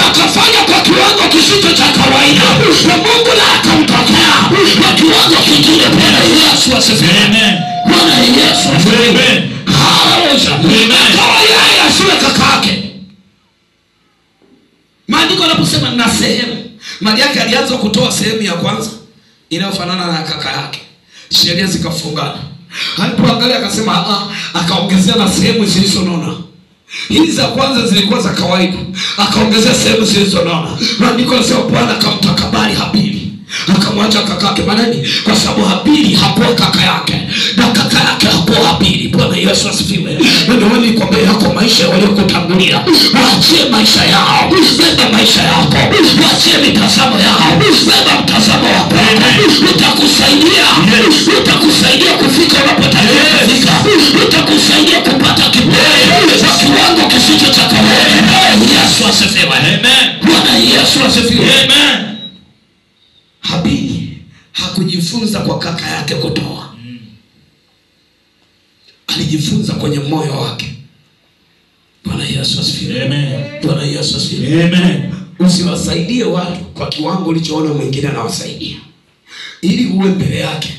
akafanya kwa kiwango kisicho cha kawaida, na Mungu na akamtokea kwa kiwango kingine. Bwana Yesu asifiwe. Bwana Yesu asifiwe. Haleluya. Akawa yeye asiwe kakake. Maandiko yanaposema na sehemu, maana yake alianza kutoa sehemu ya kwanza inayofanana na kaka yake. Sheria zikafungana. Alipoangalia akasema akaongezea na sehemu zilizonona. Hizi za kwanza zilikuwa za kawaida, akaongezea sehemu zilizonona. Maandiko yanasema Bwana akamtakabali Habili, akamwacha kakake. Maana nini? Kwa sababu Habili hakuwa kaka yake na kaka yake hakuwa Habili. Bwana Yesu asifiwe. Ndio wewe nikwambia yako maisha waliokutangulia, waachie maisha yao, beba maisha yako, waachie mitazamo yao, beba mtazamo wa Bwana. Utakusaidia, utakusaidia kufika unapotakiwa kufika, utakusaidia kupata kibali kwa kiwango kisicho cha kawaida. Yesu asifiwe. Amen. Bwana Yesu asifiwe. Amen. Habili hakujifunza kwa kaka yake kutoa. Alijifunza kwenye moyo wake. Bwana Yesu asifiwe. Amen. Bwana Yesu asifiwe. Amen. Usiwasaidie watu kwa kiwango ulichoona mwingine anawasaidia. Ili uwe mbele yake,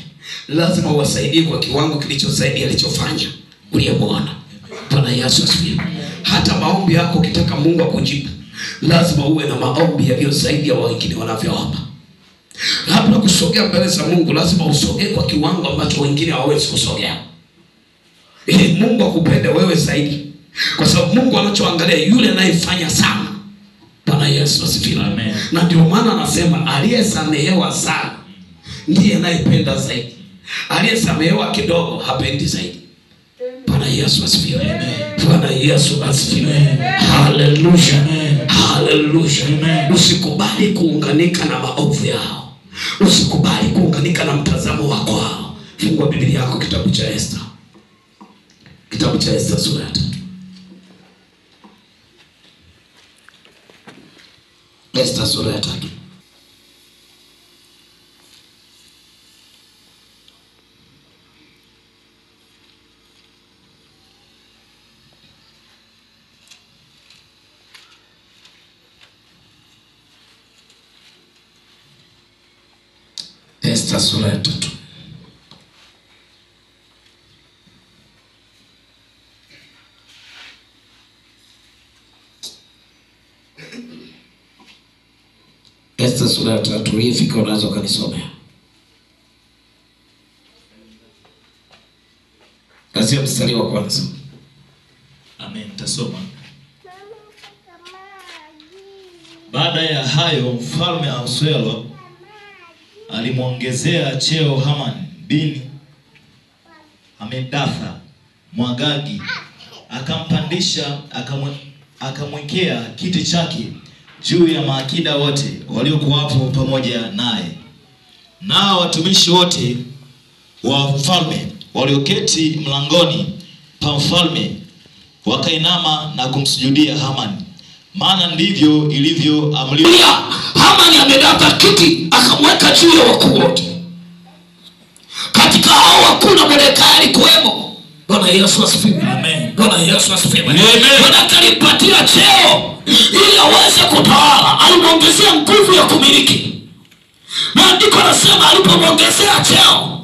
lazima uwasaidie kwa kiwango kilichosaidia alichofanya uliye Bwana. Bwana Yesu asifiwe. Hata maombi yako ukitaka Mungu akujibu, lazima uwe na maombi yaliyosaidia wengine wanavyoomba. Labda kusogea mbele za Mungu, lazima usogee kwa kiwango ambacho wengine hawawezi kusogea, ili Mungu akupende wewe zaidi. Kwa sababu Mungu anachoangalia yule anayefanya sana. Bwana Yesu asifiwe. Amen. Na ndio maana anasema aliyesamehewa sana ndiye anayependa zaidi. Aliyesamehewa kidogo hapendi zaidi. Bwana Yesu asifiwe. Amen. Bwana Yesu asifiwe. Haleluya. Haleluya. Usikubali kuunganika na maovu yao. Usikubali kuunganika na mtazamo wako wao. Fungua Biblia yako kitabu cha Esther. Kitabu cha Esther sura ya 3. Esther sura ya 3. Esther sura ya 3. Esther sura ya 3 hii fika unaweza kanisomea. Kazi mstari wa kwanza. Amen, tasoma. Baada ya hayo mfalme Ahasuero alimwongezea cheo Haman bin Hamedatha Mwagagi, akampandisha, akamwekea kiti chake juu ya maakida wote waliokuwapo pamoja naye. Nao watumishi wote wa mfalme walioketi mlangoni pa mfalme wakainama na kumsujudia Haman, maana ndivyo ilivyoamriwa. Haman amedata kiti akamweka juu ya wakuu wote. Katika hao wakuu na Mordekai alikuwemo. Bwana Yesu asifiwe. Amen. Bwana Yesu asifiwe. Amen. Bwana alimpatia cheo ili aweze kutawala. Alimwongezea nguvu ya kumiliki. Maandiko yanasema alipomwongezea cheo,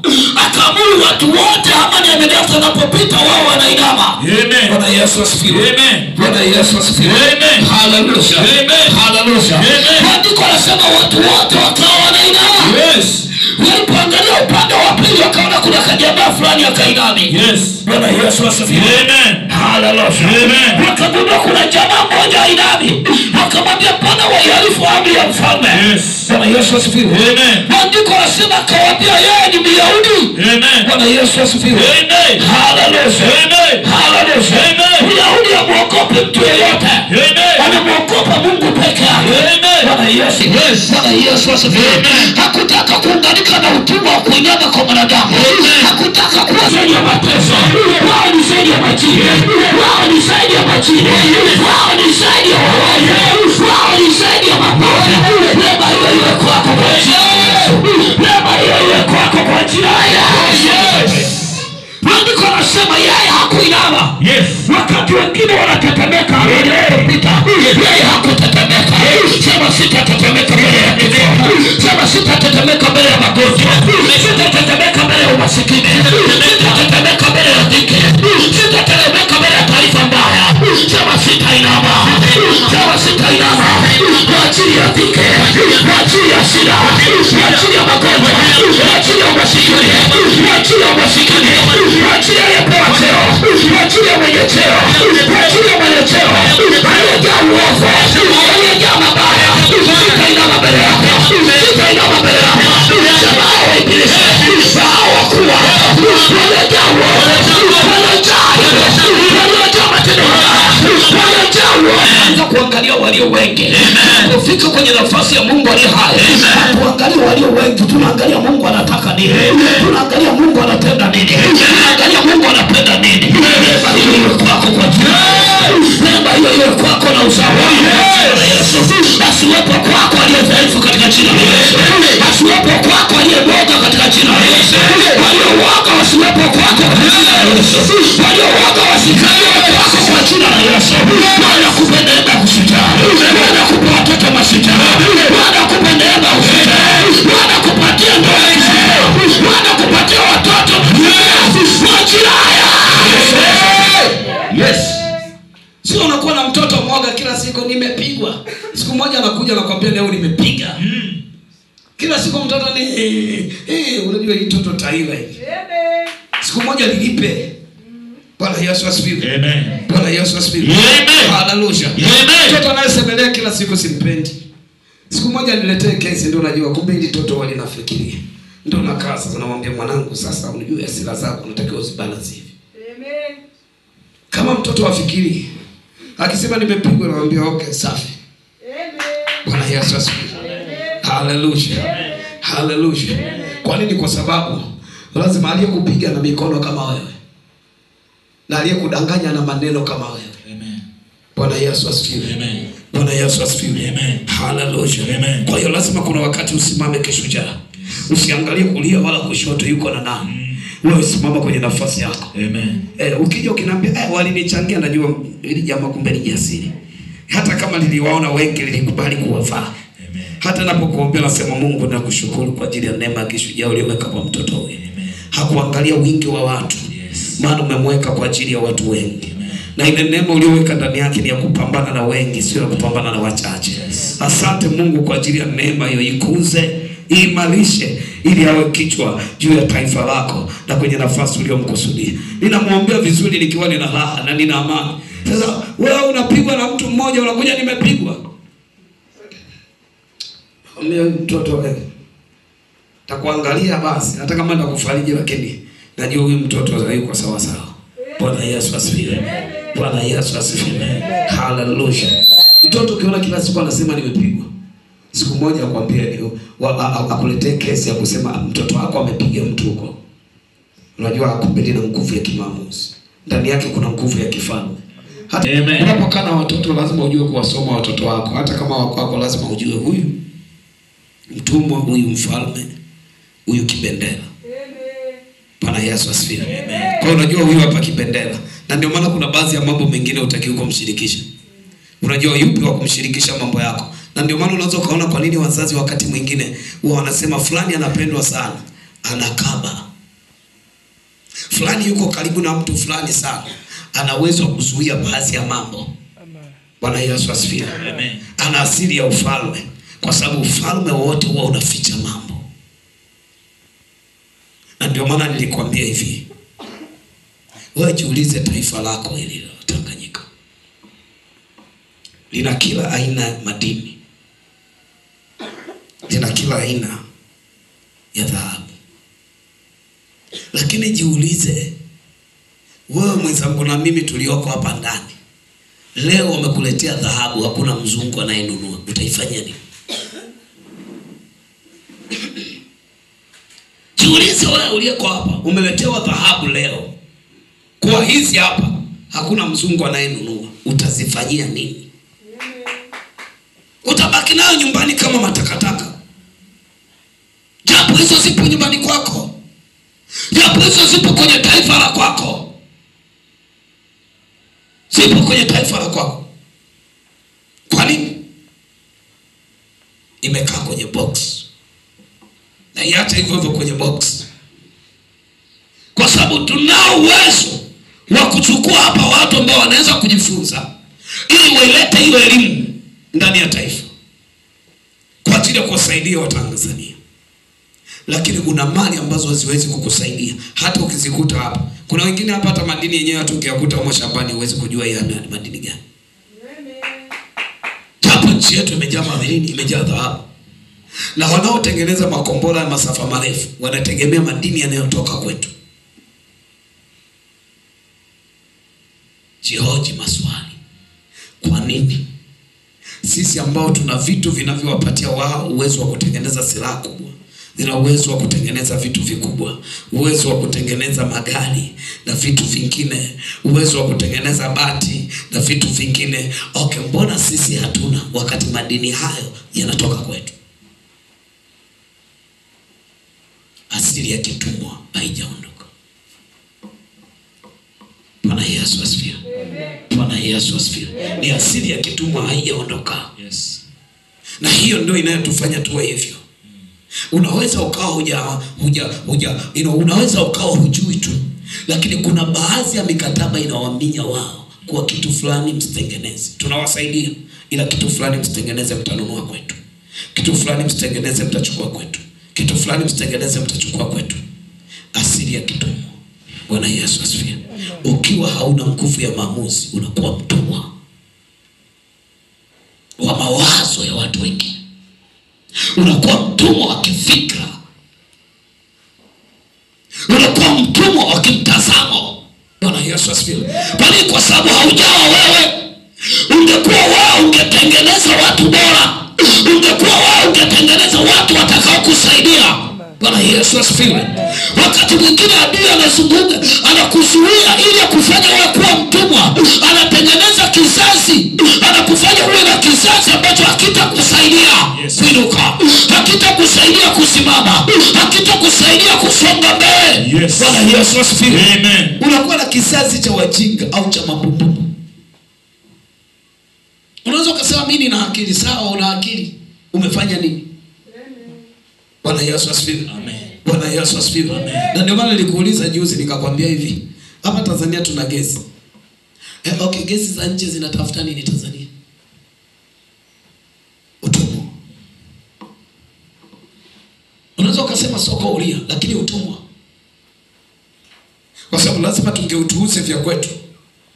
akaamuru watu wote Haman amedata wanapopita wao wanainama. Amen. Bwana Yesu asifiwe. Amen. Bwana Yesu asifiwe. Amen. Hallelujah. Amen. Hallelujah. Amen. Maandiko yanasema watu wote wakawa wanainama. Yes. Walipoangalia upande wa pili wakaona kuna kajamaa fulani akainami. Yes. Bwana Yesu asifiwe. Amen. Hallelujah. Amen. Wakagundua kuna jamaa mmoja ainami. Wakamwambia Bwana waihalifu amri ya mfalme. Yes. Bwana Yesu asifiwe. Amen. Maandiko yanasema akawaambia yeye ni Myahudi. Amen. Bwana Yesu asifiwe. Amen. Hallelujah. Amen. Hallelujah. Amen. Myahudi hamuogopi mtu yeyote. Amen. Anamuogopa Mungu peke yake. Amen. Bwana Yesu. Yes. Bwana Yesu asifiwe. Amen. Hakutaka kuunganika na utumwa wa kuinama kwa mwanadamu. Hakutaka kuwa zaidi ya mateso. Wao ni zaidi ya majini. Wao ni zaidi ya majini. Wao ni zaidi ya wawazi. Wao ni zaidi ya mapoza. Lema hiyo iwe kwako kwa jina. Lema hiyo iwe kwako kwa jina. Maandiko yanasema sawa. Wakati wengine wanatetemeka wanapopita, yeye hakutetemeka. Sema sitatetemeka mbele ya kifo. Sema sitatetemeka mbele ya magonjwa. Sitatetemeka mbele ya umasikini. Sitatetemeka mbele ya dhiki. Sitatetemeka mbele ya taarifa mbaya. Sema sitainama. Sema sitainama. Kwa ajili ya dhiki, kwa ajili ya shida, kwa ajili ya magonjwa, kwa ajili ya umasikini, kwa ajili ya umasikini, kwa ajili ya yepewa cheo, kwa ajili ya mwenye cheo, kwa ajili ya mwenye cheo, aliyejaa uovu, aliyejaa mabaya, sitainama mbele yako, sitainama mbele yako. Sema hao ibilisi, hao wakuwa, waliojaa uovu, waliojaa matendo mabaya, waliojaa uovu. Anza kuangalia walio wengi. Kufika kwenye nafasi ya Mungu aliye hai. Tuangalie walio wengi, tunaangalia Mungu anataka nini. Tunaangalia Mungu anatenda nini. Tunaangalia Mungu anapenda nini. Neema hiyo iwe kwako kwa jina. Neema hiyo iwe kwako na uzao wako na Yesu. Basi wepo kwako aliye dhaifu katika jina la Yesu. Basi wepo kwako aliye mwoga katika jina la Yesu. Walio woga wasiwepo kwako kwa jina la Yesu. Walio woga wasikae kwako kwa jina la Yesu. Bwana akupe neema kushujaa. Bwana akupe watoto mashujaa. Bwana akupe neema ushujaa. Bwana akupatie ndoa kishujaa. Bwana akupatie watoto majira haya. Yes. Sio unakuwa na mtoto mwoga kila siku nimepigwa. Siku moja anakuja anakuambia leo nimepiga. Kila siku mtoto ni unajua hii mtoto taila hivi. Siku moja nilipe. Bwana Yesu asifiwe. Amen. Bwana Yesu asifiwe. Amen. Haleluya. Amen. Mtoto anayesemelea kila siku simpendi. Siku moja niletee kesi ndio najua kumbe hili toto walinafikiria. Ndio nakaa sasa namwambia mwanangu sasa unajua hasira zako unatakiwa uzibalance hivi. Amen. Kama mtoto afikiri akisema nimepigwa namwambia okay safi. Amen. Bwana Yesu asifiwe. Haleluya. Haleluya. Kwa nini? Kwa sababu lazima aliyekupiga na mikono kama wewe. Na aliyekudanganya na maneno kama wewe. Amen. Bwana Yesu asifiwe. Amen. Bwana Yesu asifiwe. Amen. Haleluya. Amen. Kwa hiyo lazima kuna wakati usimame kishujaa. Usiangalie kulia wala kushoto yuko na nani. Wewe simama kwenye nafasi yako. Amen. Ukija ukiniambia walinichangia najua ili jamaa kumbe ni jasiri. Hata kama niliwaona wengi nilikubali kuwafaa. Amen. Hata napokuombea nasema Mungu nakushukuru kwa ajili ya neema ya kishujaa uliyoweka kwa mtoto huyu. Hakuangalia wingi wa watu. Maana umemweka kwa ajili ya watu wengi. Amen. Na ile neema uliyoweka ndani yake ni ya kupambana na wengi, sio ya kupambana na wachache. Yes. Asante Mungu kwa ajili ya neema hiyo, ikuze, iimarishe ili awe kichwa juu ya taifa lako na kwenye nafasi uliyomkusudia. Ninamwombea vizuri nikiwa nina raha na nina amani. Sasa wewe unapigwa na mtu mmoja unakuja nimepigwa. Mimi mtoto wewe. Takuangalia basi hata kama ndakufariji lakini najua huyu mtoto hayuko sawa sawa. Bwana Yesu asifiwe. Bwana Yesu asifiwe. Haleluya. Mtoto ukiona kila siku anasema nimepigwa. Siku moja akwambia ndio akuletee kesi ya kusema mtoto wako amepiga mtu huko. Unajua akumbili na nguvu ya kimaamuzi. Ndani yake kuna nguvu ya kifalme. Hata unapokaa na watoto lazima ujue kuwasoma watoto wako. Hata kama wako lazima ujue huyu mtumwa, huyu mfalme, huyu kibendera. Bwana Yesu asifiwe. Amen. Kwa hiyo unajua huyu hapa kibendera. Na ndio maana kuna baadhi ya mambo mengine utakiwa kumshirikisha. Unajua yupi wa kumshirikisha mambo yako. Na ndio maana unaweza kaona kwa nini wazazi wakati mwingine huwa wanasema fulani anapendwa sana, anakaba. Fulani yuko karibu na mtu fulani sana, ana uwezo wa kuzuia baadhi ya mambo. Bwana Yesu asifiwe. Amen. Ana asili ya ufalme kwa sababu ufalme wote huwa unaficha mambo. Na ndio maana nilikwambia hivi. Wewe jiulize taifa lako hili la Tanganyika. Lina kila aina ya madini. Lina kila aina ya dhahabu. Lakini jiulize wewe mwenzangu na mimi tulioko hapa ndani. Leo wamekuletea dhahabu, hakuna mzungu anayenunua. Utaifanyia nini? Jiulize wewe uliyeko hapa, umeletewa dhahabu leo. Kwa hizi hapa hakuna mzungu anayenunua. Utazifanyia nini? Utabaki nayo nyumbani kama matakataka. Japo hizo zipo nyumbani kwako. Japo hizo zipo kwenye taifa la kwako. vipo kwenye taifa la kwako. Kwa nini? Imekaa kwenye box. Na iacha hivyo hivyo kwenye box. Kwa sababu tunao uwezo wa kuchukua hapa watu ambao wanaweza kujifunza ili wailete hiyo elimu ndani ya taifa kwa ajili ya kuwasaidia Watanzania. Lakini kuna mali ambazo haziwezi kukusaidia hata ukizikuta hapa. Kuna wengine hapa hata madini yenyewe hata ukiyakuta huko shambani huwezi kujua yana madini gani. Hapo nchi yetu imejaa madini, imejaa dhahabu. Na wanaotengeneza makombora ya masafa marefu wanategemea madini yanayotoka kwetu. Jihoji maswali. Kwa nini sisi ambao tuna vitu vinavyowapatia wao uwezo wa kutengeneza silaha kubwa, zina uwezo wa kutengeneza vitu vikubwa, uwezo wa kutengeneza magari na vitu vingine, uwezo wa kutengeneza bati na vitu vingine, mbona sisi hatuna wakati madini hayo yanatoka kwetu? Asili ya kitumwa haijaondoka. Bwana Yesu asifiwe. Bwana Yesu asifiwe. Ni asili ya kitumwa haijaondoka. Yes. Na hiyo ndio inayotufanya tuwe hivyo. Unaweza ukawa unaweza ukawa hujui tu, lakini kuna baadhi ya mikataba inawaaminya wao kwa kitu fulani msitengeneze. Tunawasaidia, ila kitu fulani msitengeneze mtanunua kwetu. Kitu fulani msitengeneze mtachukua kwetu. Kitu fulani msitengeneze mtachukua kwetu. Asili ya kitumwa. Bwana Yesu asifiwe. Ukiwa hauna nguvu ya maamuzi, unakuwa mtumwa wa mawazo ya watu wengine. Unakuwa mtumwa wa kifikra. Unakuwa mtumwa wa kimtazamo. Bwana Yesu asifiwe. Kwani kwa sababu haujawa wewe. Ungekuwa wewe ungetengeneza watu bora. Ungekuwa wewe ungetengeneza watu watakao kusaidia. Bwana Yesu asifiwe. Wakati mwingine adui anazunguka, anakuzuia ili akufanye wewe kuwa mtumwa. Anatengeneza kizazi, anakufanya uwe na kizazi ambacho hakitakusaidia kuinuka, hakitakusaidia kusimama, hakitakusaidia kusonga mbele. Bwana Yesu asifiwe. Amen. Unakuwa na kizazi cha wajinga au cha mapumbavu. Unaweza kusema mimi nina akili. Sawa, una akili. Umefanya nini? Bwana Yesu asifiwe. Amen. Bwana Yesu asifiwe. Amen. Na ndio maana nilikuuliza juzi nikakwambia hivi, hapa Tanzania tuna gesi. Gesi za nje zinatafuta nini Tanzania? Utumwa. Unaweza kusema soko ulia, lakini utumwa. Kwa sababu lazima tungeutuuze vya kwetu,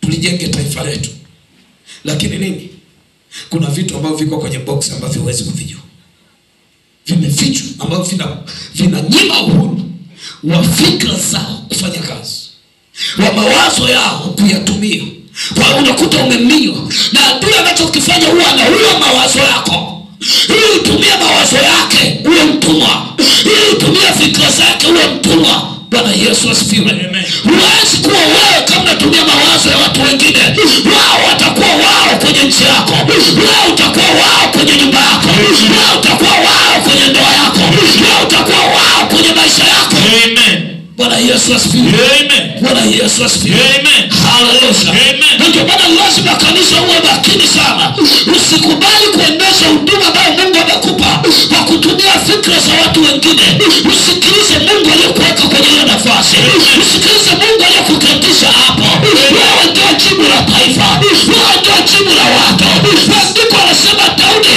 tulijenge taifa letu. Lakini nini? Kuna vitu ambavyo viko kwenye box ambavyo huwezi kuvijua. Vimefichwa ambavyo vinanyima uhuru wa fikra zao kufanya kazi, wa mawazo yao kuyatumia. Kwa unakuta umeminywa na adui anachokifanya huwa anaua mawazo yako ili utumie mawazo yake uwe mtumwa, ili utumie fikra zake uwe mtumwa. Bwana Yesu asifiwe. Huwezi kuwa wewe kama unatumia mawazo ya watu wengine. Wao watakuwa wao kwenye nchi yako, wao utakuwa wao kwenye nyumba yako, wao utakuwa wao kwenye ndoa yako, wao utakuwa wao kwenye maisha yako. Amen. Bwana Yesu asifiwe. Amen. Bwana Yesu asifiwe. Amen. Hallelujah. Amen. Ndio maana lazima kanisa uwe makini sana. Usikubali kuendesha huduma ambayo Mungu amekupa kwa kutumia fikra za watu wengine. Usikilize Mungu aliyekuweka kwenye hiyo nafasi. Usikilize Mungu aliyekuketisha hapo. Wewe ndio jibu la taifa. Wewe ndio jibu la watu. Maandiko yanasema Daudi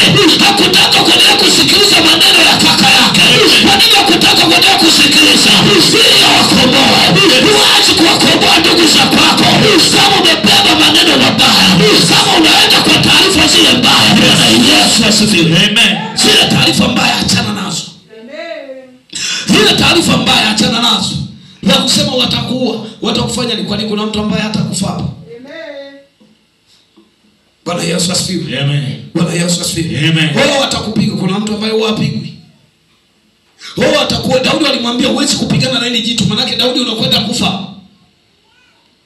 hakutaka kuendelea kusikiliza maneno ya kaka yake. Kwa nini hakutaka kuendelea kusikiliza? Ili awakomboe. Huwezi kuwakomboa ndugu za kwako kama umebeba maneno mabaya, kama unaenda kwa taarifa zile mbaya. Bwana Yesu asifiwe. Amen. Zile taarifa mbaya achana nazo. Amen. Zile taarifa mbaya achana nazo. Na kusema watakuua, watakufanya ni kwani kuna mtu ambaye hatakufa hapa? Amen. Bwana Yesu asifiwe. Amen. Bwana Yesu asifiwe. Amen. Wao watakupiga, kuna mtu ambaye huapigwi. Wao atakuwa Daudi alimwambia huwezi kupigana na hili jitu, maana Daudi unakwenda kufa.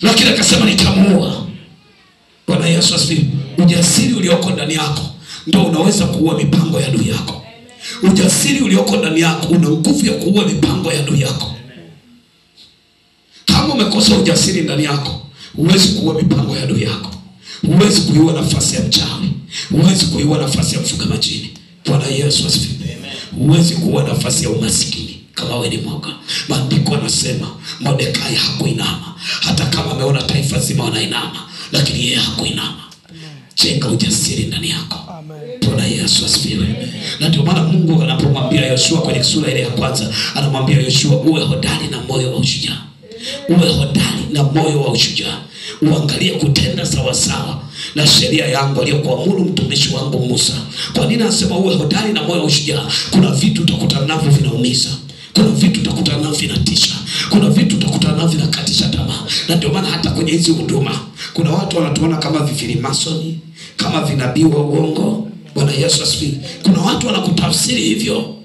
Lakini akasema nitamuua. Bwana Yesu asifiwe. Ujasiri ulioko ndani yako ndio unaweza kuua mipango ya adui yako. Ujasiri ulioko ndani yako una nguvu ya kuua mipango ya adui yako. Kama umekosa ujasiri ndani yako, huwezi kuua mipango ya adui yako. Huwezi kuiua nafasi ya mchawi. Huwezi kuiua nafasi ya mfuga majini. Bwana Yesu asifiwe. Huwezi kuiua nafasi ya umasikini kama wewe ni mwoga. Maandiko yanasema Mordekai hakuinama. Hata kama ameona taifa zima wanainama, lakini yeye hakuinama. Jenga ujasiri ndani yako. Bwana Yesu asifiwe. Na ndio maana Mungu anapomwambia Yoshua kwenye sura ile ya kwanza, anamwambia Yoshua, uwe hodari na moyo wa ushujaa. Uwe hodari na moyo wa ushujaa. Uangalie kutenda sawa sawa na sheria yangu aliyokuamuru mtumishi wangu Musa. Kwa nini anasema uwe hodari na moyo wa ushujaa? Kuna vitu utakutana navyo vinaumiza. Kuna vitu utakutana navyo vinatisha. Kuna vitu utakutana navyo vinakatisha tamaa. Na ndio maana hata kwenye hizi huduma kuna watu wanatuona kama vifilimasoni, kama vinabii wa uongo. Bwana Yesu asifiwe. Kuna watu wanakutafsiri hivyo.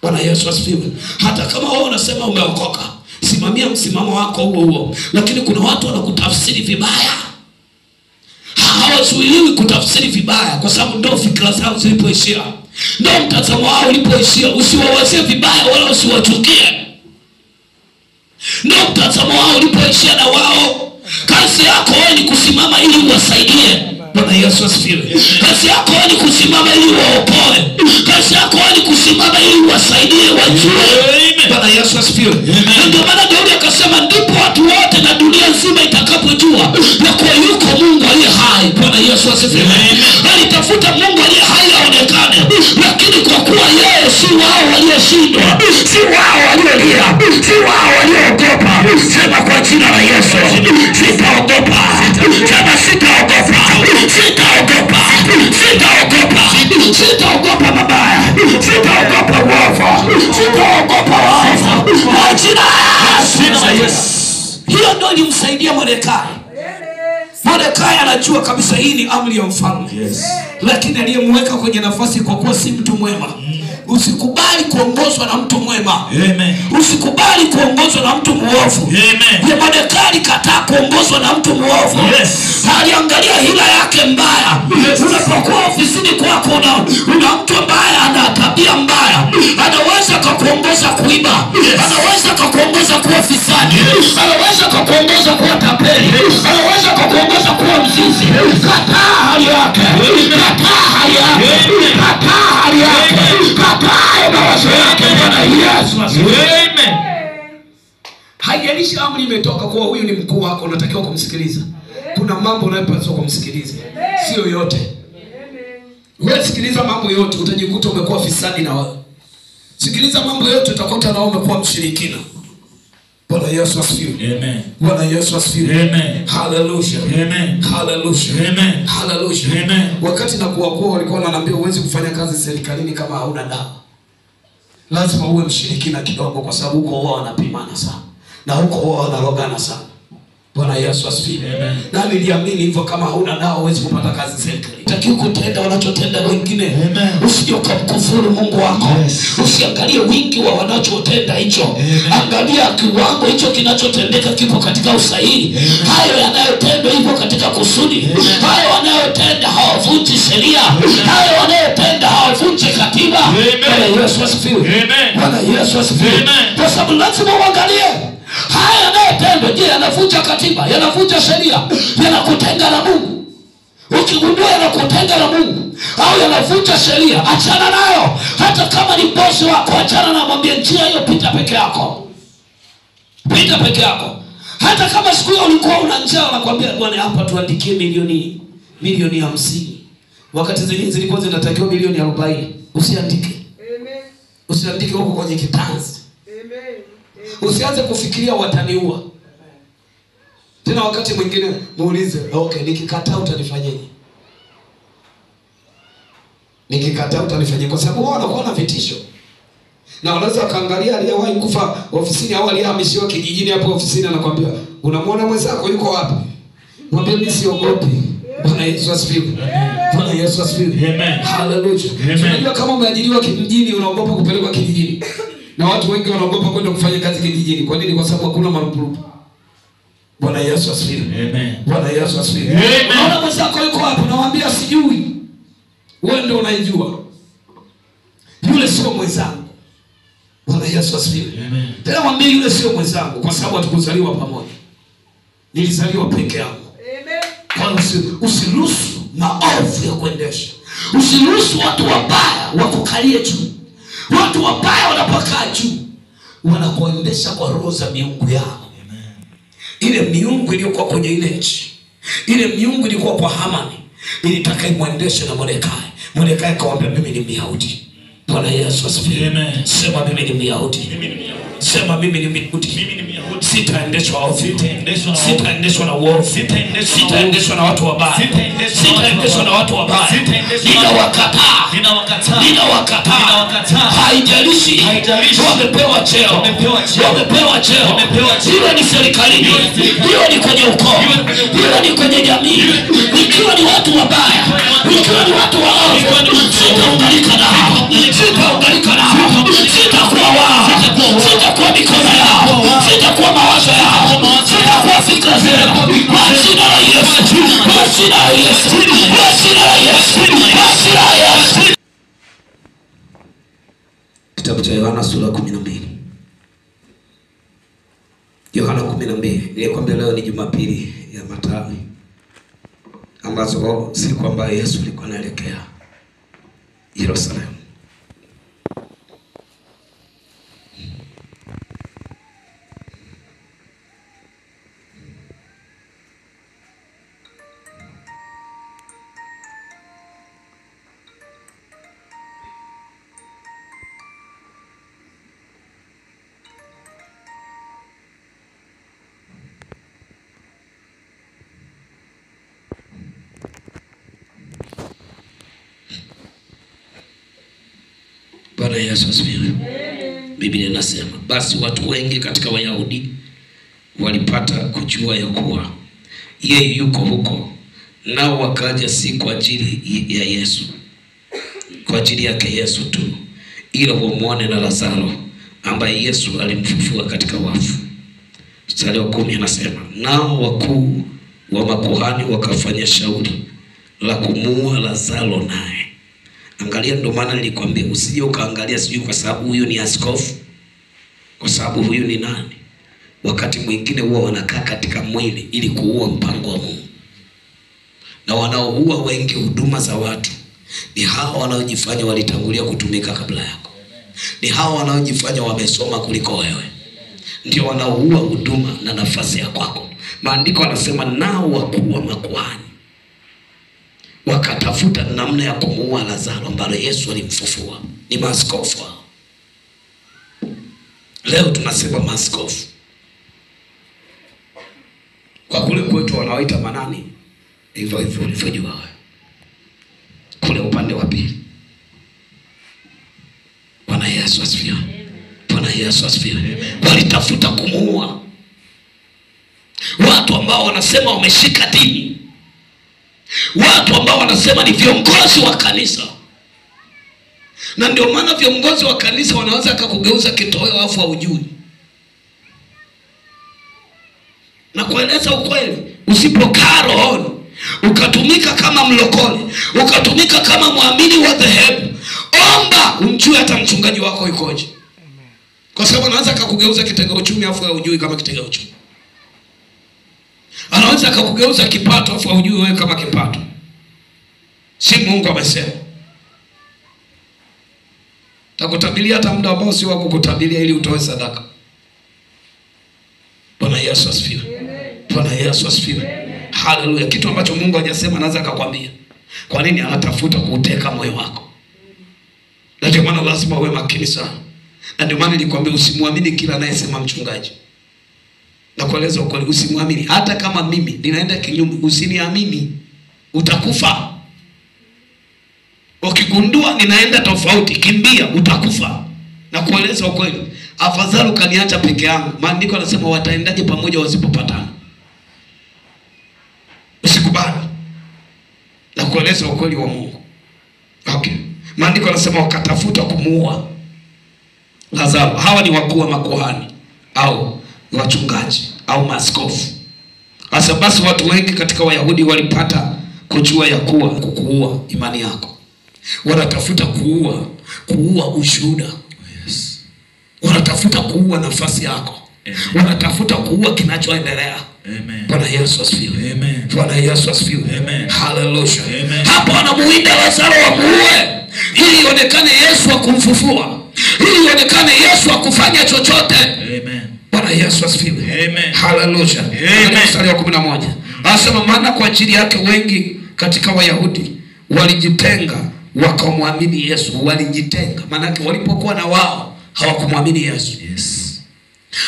Bwana Yesu asifiwe. Hata kama wewe unasema umeokoka, simamia msimamo wako huo huo. Lakini kuna watu wanakutafsiri vibaya. Hawazuiliwi kutafsiri vibaya kwa sababu ndio fikra zao zilipoishia. Ndio mtazamo wao ulipoishia. Usiwawazie vibaya wala usiwachukie. Ndio mtazamo wao ulipoishia na wao. Kazi yako wewe ni kusimama ili uwasaidie. Bwana Yesu asifiwe. Kazi yako ni kusimama ili waokoe. Kazi yako ni kusimama ili wasaidie wajue. Bwana Yesu asifiwe. Ndio maana Daudi akasema ndipo watu wote na dunia nzima itakapojua ya kuwa yuko Mungu aliye hai. Bwana Yesu asifiwe. Alitafuta Mungu aliye hai aonekane, lakini kwa kuwa yeye si wao walioshindwa, si wao waliolia, si wao walioogopa. Sema kwa jina la Yesu, sitaogopa. Sema sitaogopa. Sitaogopa. Sitaogopa. Sitaogopa mabaya. Sitaogopa uovu. Sitaogopa waovu. Kwa jina la Yesu. Hiyo ndio ilimsaidia Mordekai. Mordekai anajua kabisa hii ni amri ya mfalme. Lakini aliyemweka kwenye nafasi kwa kuwa si mtu mwema. Usikubali kuongozwa na mtu mwema. Amen. Usikubali kuongozwa na mtu muovu. Amen. Mordekai kataa kuongozwa na mtu muovu. Yes. Aliangalia hila yake mbaya. Yes. Unapokuwa ofisini kwako una mtu ambaye ana tabia mbaya, anaweza kukuongoza kuiba. Yes. Anaweza kukuongoza kuwa fisadi. Yes. Anaweza kukuongoza kuwa tapeli. Yes. Anaweza kukuongoza kuwa mzizi. Yes. Kataa hali yake. Kataa hali yake. Kataa hali yake. Kataa mawazo yake. Bwana Yesu asifiwe. Amen. Haijalishi amri imetoka kwa huyu ni mkuu wako, unatakiwa kumsikiliza. Kuna mambo unayopaswa kumsikiliza, sio yote. Wewe sikiliza mambo yote utajikuta umekuwa fisadi na wewe. Sikiliza mambo yote utakuta na wewe umekuwa mshirikina. Bwana Yesu asifiwe. Amen. Bwana Yesu asifiwe. Amen. Hallelujah. Amen. Hallelujah. Amen. Hallelujah. Amen. Wakati na kuwa walikuwa wananiambia uwezi kufanya kazi serikalini kama hauna dawa. Lazima uwe mshirikina kidogo kwa sababu huko wao wanapimana sana. Na huko wao wanarogana sana. Bwana Yesu asifiwe. Amen. Na niliamini hivyo, kama hauna dawa huwezi kupata kazi serikali. Utakiwa kutenda wanachotenda wengine. Amen. Usije kumkufuru Mungu wako. Yes. Usiangalie wingi wa wanachotenda hicho. Amen. Angalia kiwango hicho kinachotendeka kipo katika usahihi. Amen. Hayo yanayotendwa hivyo katika kusudi. Amen. Hayo wanayotenda hawavunji sheria. Amen. Hayo wanayotenda hawavunji katiba. Bwana Yesu asifiwe. Amen. Bwana Yesu asifiwe. Amen. Kwa sababu lazima uangalie haya yanayotendwa, je, yanavunja katiba, yanavunja sheria, yanakutenga na Mungu? Ukigundua yanakutenga na Mungu au yanavunja sheria, achana nayo. Hata kama ni bosi wako, achana na, mwambie njia hiyo pita peke yako. Pita peke yako. Hata kama siku hiyo ulikuwa una njaa, anakuambia bwana hapa tuandikie milioni 50. Wakati zenyewe zilikuwa zinatakiwa milioni 40. Usiandike. Amen. Usiandike huko kwenye kitanzi. Amen. Usianze kufikiria wataniua. Tena wakati mwingine muulize, okay, nikikataa utanifanyaje? Nikikataa utanifanyaje? Kwa sababu wao wanakuwa na vitisho. Na wanaweza kaangalia aliyewahi kufa ofisini au aliyehamishiwa kijijini hapo ofisini, anakuambia, unamwona mwenzako yuko wapi? Mwambie mimi siogopi. Bwana Yesu asifiwe. Bwana Yesu asifiwe. Amen. Hallelujah. Unajua kama umeajiriwa kijijini unaogopa kupelekwa kijijini. Na watu wengi wanaogopa kwenda kufanya kazi kijijini. Kwa nini? Kwa sababu hakuna marupurupu. Bwana Yesu asifiwe. Amen. Bwana Yesu asifiwe. Amen. Unaona mwenzako yuko hapo, nawaambia sijui. Wewe ndio unaijua. Yule sio mwenzangu. Bwana Yesu asifiwe. Amen. Tena mwambie yule sio mwenzangu kwa sababu hatukuzaliwa pamoja. Nilizaliwa peke yangu. Amen. Kwa Usiruhusu maovu ya kuendesha. Usiruhusu watu wabaya wakukalie juu. Watu wabaya wanapokaa juu wanakuendesha kwa roho za miungu yao. Ile miungu iliyokuwa kwenye ile nchi, ile miungu ilikuwa kwa Hamani, ilitaka imwendeshe na Mordekai. Mordekai akamwambia, mimi ni Myahudi. Bwana Yesu asifiwe. Sema mimi ni Myahudi. Sema mimi ni Myahudi. Sitaendeshwa hofu. Sitaendeshwa na uovu. Sitaendeshwa na watu wabaya. Sitaendeshwa na watu wabaya. Ninawakataa. Haijalishi wamepewa cheo. Iwe ni serikalini, iwe ni kwenye ukoo, iwe ni kwenye jamii, ikiwa ni watu wabaya, ikiwa ni watu waovu, sitaunganika nao. Sitakuwa wao. Sitakuwa mikono yao. Sitakuwa mawazo yao. Sitakuwa fikra zao. Kwa jina la Yesu. Kwa jina la Yesu. Kwa jina la Yesu. Kwa jina la Yesu. Kitabu cha Yohana sura 12. Yohana 12. Nilikwambia leo ni Jumapili ya Matawi, ambazo siku ambayo Yesu alikuwa anaelekea Yerusalemu. Bwana Yesu asifiwe. Biblia inasema, basi watu wengi katika Wayahudi walipata kujua ya kuwa yeye yuko huko, nao wakaja si kwa ajili ya Yesu, kwa ajili yake Yesu tu, ila wamwone na Lazaro ambaye Yesu alimfufua katika wafu. Mstari wa 10 anasema, nao wakuu wa makuhani wakafanya shauri la kumuua Lazaro naye. Angalia, ndio maana nilikwambia usije ukaangalia sijui kwa sababu huyu ni askofu, kwa sababu huyu ni nani. Wakati mwingine huwa wanakaa katika mwili ili kuua mpango wa Mungu. Na wanaoua wengi huduma za watu ni hao wanaojifanya walitangulia kutumika kabla yako. Ni hao wanaojifanya wamesoma kuliko wewe. Ndio wanaoua huduma na nafasi ya kwako. Maandiko yanasema, nao wakuu wa makuhani wakatafuta namna ya kumuua Lazaro ambaye Yesu alimfufua. Ni maaskofu. Leo tunasema maaskofu. Kwa kule kwetu wanaoita manani, hivyo ulivyojua wewe. Kule upande wa pili. Bwana Yesu asifiwe. Bwana Yesu asifiwe. Walitafuta kumuua watu ambao wanasema wameshika dini, watu ambao wanasema ni viongozi wa kanisa. Na ndio maana viongozi wa kanisa wanaweza kukugeuza kitoweo afu hujui. Na kueleza ukweli, usipokaa rohoni, ukatumika kama mlokole, ukatumika kama muamini wa dhehebu, omba umjue hata mchungaji wako yukoje. Kwa sababu anaweza kukugeuza kitega uchumi afu hujui kama kitega uchumi. Anaweza kukugeuza kipato afu hujui wewe kama kipato. Si Mungu amesema. Takutabilia hata muda ambao si wako kutabilia ili utoe sadaka. Bwana Yesu asifiwe. Bwana Yesu asifiwe. Haleluya. Kitu ambacho Mungu hajasema anaweza akakwambia. Kwa nini? Anatafuta kuuteka moyo wako. Na ndio maana lazima uwe makini sana. Na ndio maana nilikwambia usimwamini kila anayesema mchungaji. Na kueleza ukweli, usimwamini. Hata kama mimi ninaenda kinyume, usiniamini, utakufa. Ukigundua ninaenda tofauti, kimbia, utakufa. Na kueleza ukweli, afadhali ukaniacha peke yangu. Maandiko yanasema wataendaje pamoja wasipopatana? Usikubali. Na kueleza ukweli wa Mungu. Okay. Maandiko yanasema wakatafuta kumuua Lazaro. Hawa ni wakuu wa makuhani au wachungaji au maaskofu. Hasa basi watu wengi katika Wayahudi walipata kujua ya kuwa kukuua imani yako. Wanatafuta kuua ushuhuda. Yes. Wanatafuta kuua nafasi yako. wanatafuta kuua kinachoendelea. Bwana Yesu asifiwe. Bwana Yesu asifiwe. Hallelujah. Hapo wanamuinda Lazaro wamuue ili ionekane Yesu akumfufua, ili ionekane Yesu akufanya chochote. Bwana Yesu asifiwe. Hallelujah. Mstari wa 11 anasema, maana kwa ajili yake wengi katika Wayahudi walijitenga wakamwamini Yesu. Walijitenga maana walipokuwa na wao hawakumwamini Yesu.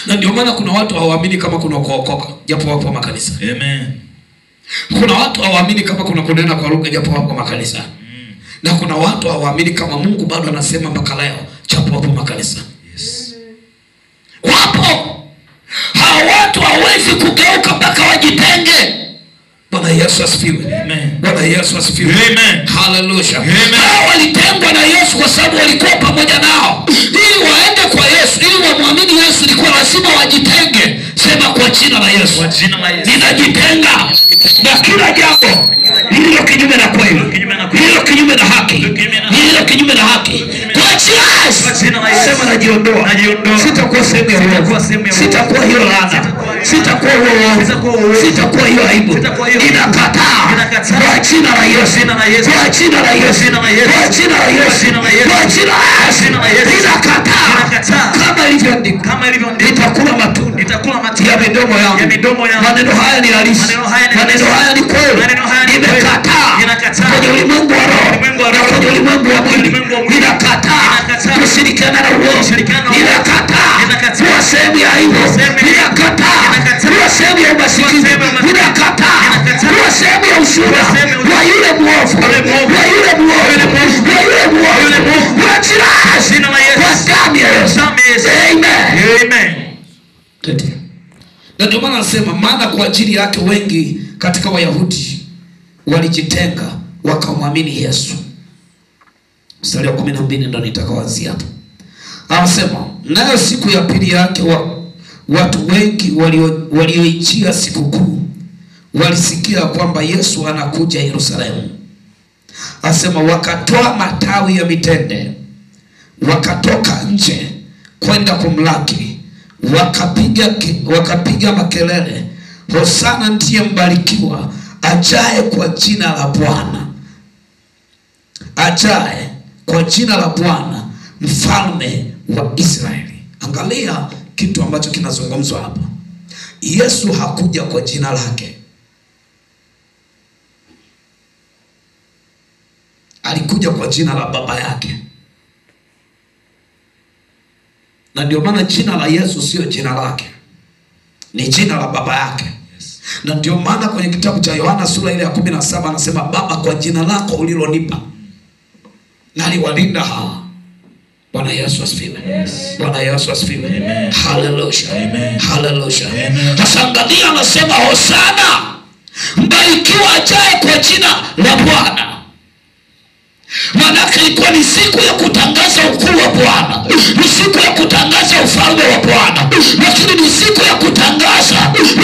Na ndio maana kuna watu hawaamini kama kuna kuokoka japo wapo makanisa. Kuna watu hawaamini kama kuna kunena kwa lugha japo wapo makanisa. Na kuna watu hawaamini kama Mungu bado anasema mpaka leo japo wapo makanisa. Wapo. Hao watu hawezi kugeuka mpaka wajitenge. Bwana Yesu asifiwe. Bwana Yesu asifiwe. Hallelujah. Hao walitengwa na Yesu kwa sababu walikuwa pamoja nao. Ili waende kwa Yesu, ili wamwamini Yesu, ilikuwa lazima wajitenge. Sema kwa jina la Yesu. Kwa jina la Yesu. Ninajitenga na kila jambo lililo kinyume na kweli, lililo kinyume na haki, lililo kinyume na haki. Kwa jina la Yesu. Sema najiondoa. Sitakuwa sehemu ya uovu. Sitakuwa hiyo laana. Sitakuwa uovu. Sitakuwa hiyo aibu. Ninakataa kwa jina la Yesu. Kwa jina la Yesu. Kwa jina la Yesu. Kwa jina la Yesu. Ninakataa kama ilivyoandikwa, nitakula matunda ya midomo yangu. Maneno haya ni halisi. Maneno haya ni kweli. Nimekataa kwenye ulimwengu wa roho na kwenye ulimwengu wa mwili. Ninakataa kushirikiana na uovu. Ninakataa kuwa sehemu ya aibu. Ninakataa kuwa sehemu ya umasikini. Ninakataa kuwa sehemu ya ushuhuda wa yule mwovu, wa yule mwovu, wa yule mwovu. Kwa jina la Yesu. Kwa damu ya Yesu. Amen. Na ndio maana nasema, maana kwa ajili yake wengi katika Wayahudi walijitenga wakamwamini Yesu. Mstari wa 12 ndio nitakaoanzia hapo. Anasema, nayo siku ya pili yake watu wengi walioijia sikukuu walisikia kwamba Yesu anakuja Yerusalemu. Anasema, wakatoa matawi ya mitende, wakatoka nje kwenda kumlaki, wakapiga makelele, Hosana ndiye mbarikiwa ajaye kwa jina la Bwana, ajaye kwa jina la Bwana, mfalme wa Israeli. Angalia kitu ambacho kinazungumzwa hapa. Yesu hakuja kwa jina lake, alikuja kwa jina la baba yake. Na ndio maana jina la Yesu sio jina lake, ni jina la baba yake. Na ndio maana kwenye kitabu cha Yohana sura ile ya 17 anasema, Baba, kwa jina lako ulilonipa naliwalinda hawa. Bwana Yesu asifiwe. Bwana Yesu asifiwe. Hallelujah. Hallelujah. Sasa angalia, anasema Hosana mbarikiwa ajaye kwa jina la Bwana. Maana ilikuwa ni siku ya kutangaza ukuu wa Bwana, ni siku ya kutangaza ufalme wa Bwana, lakini ni siku ya kutangaza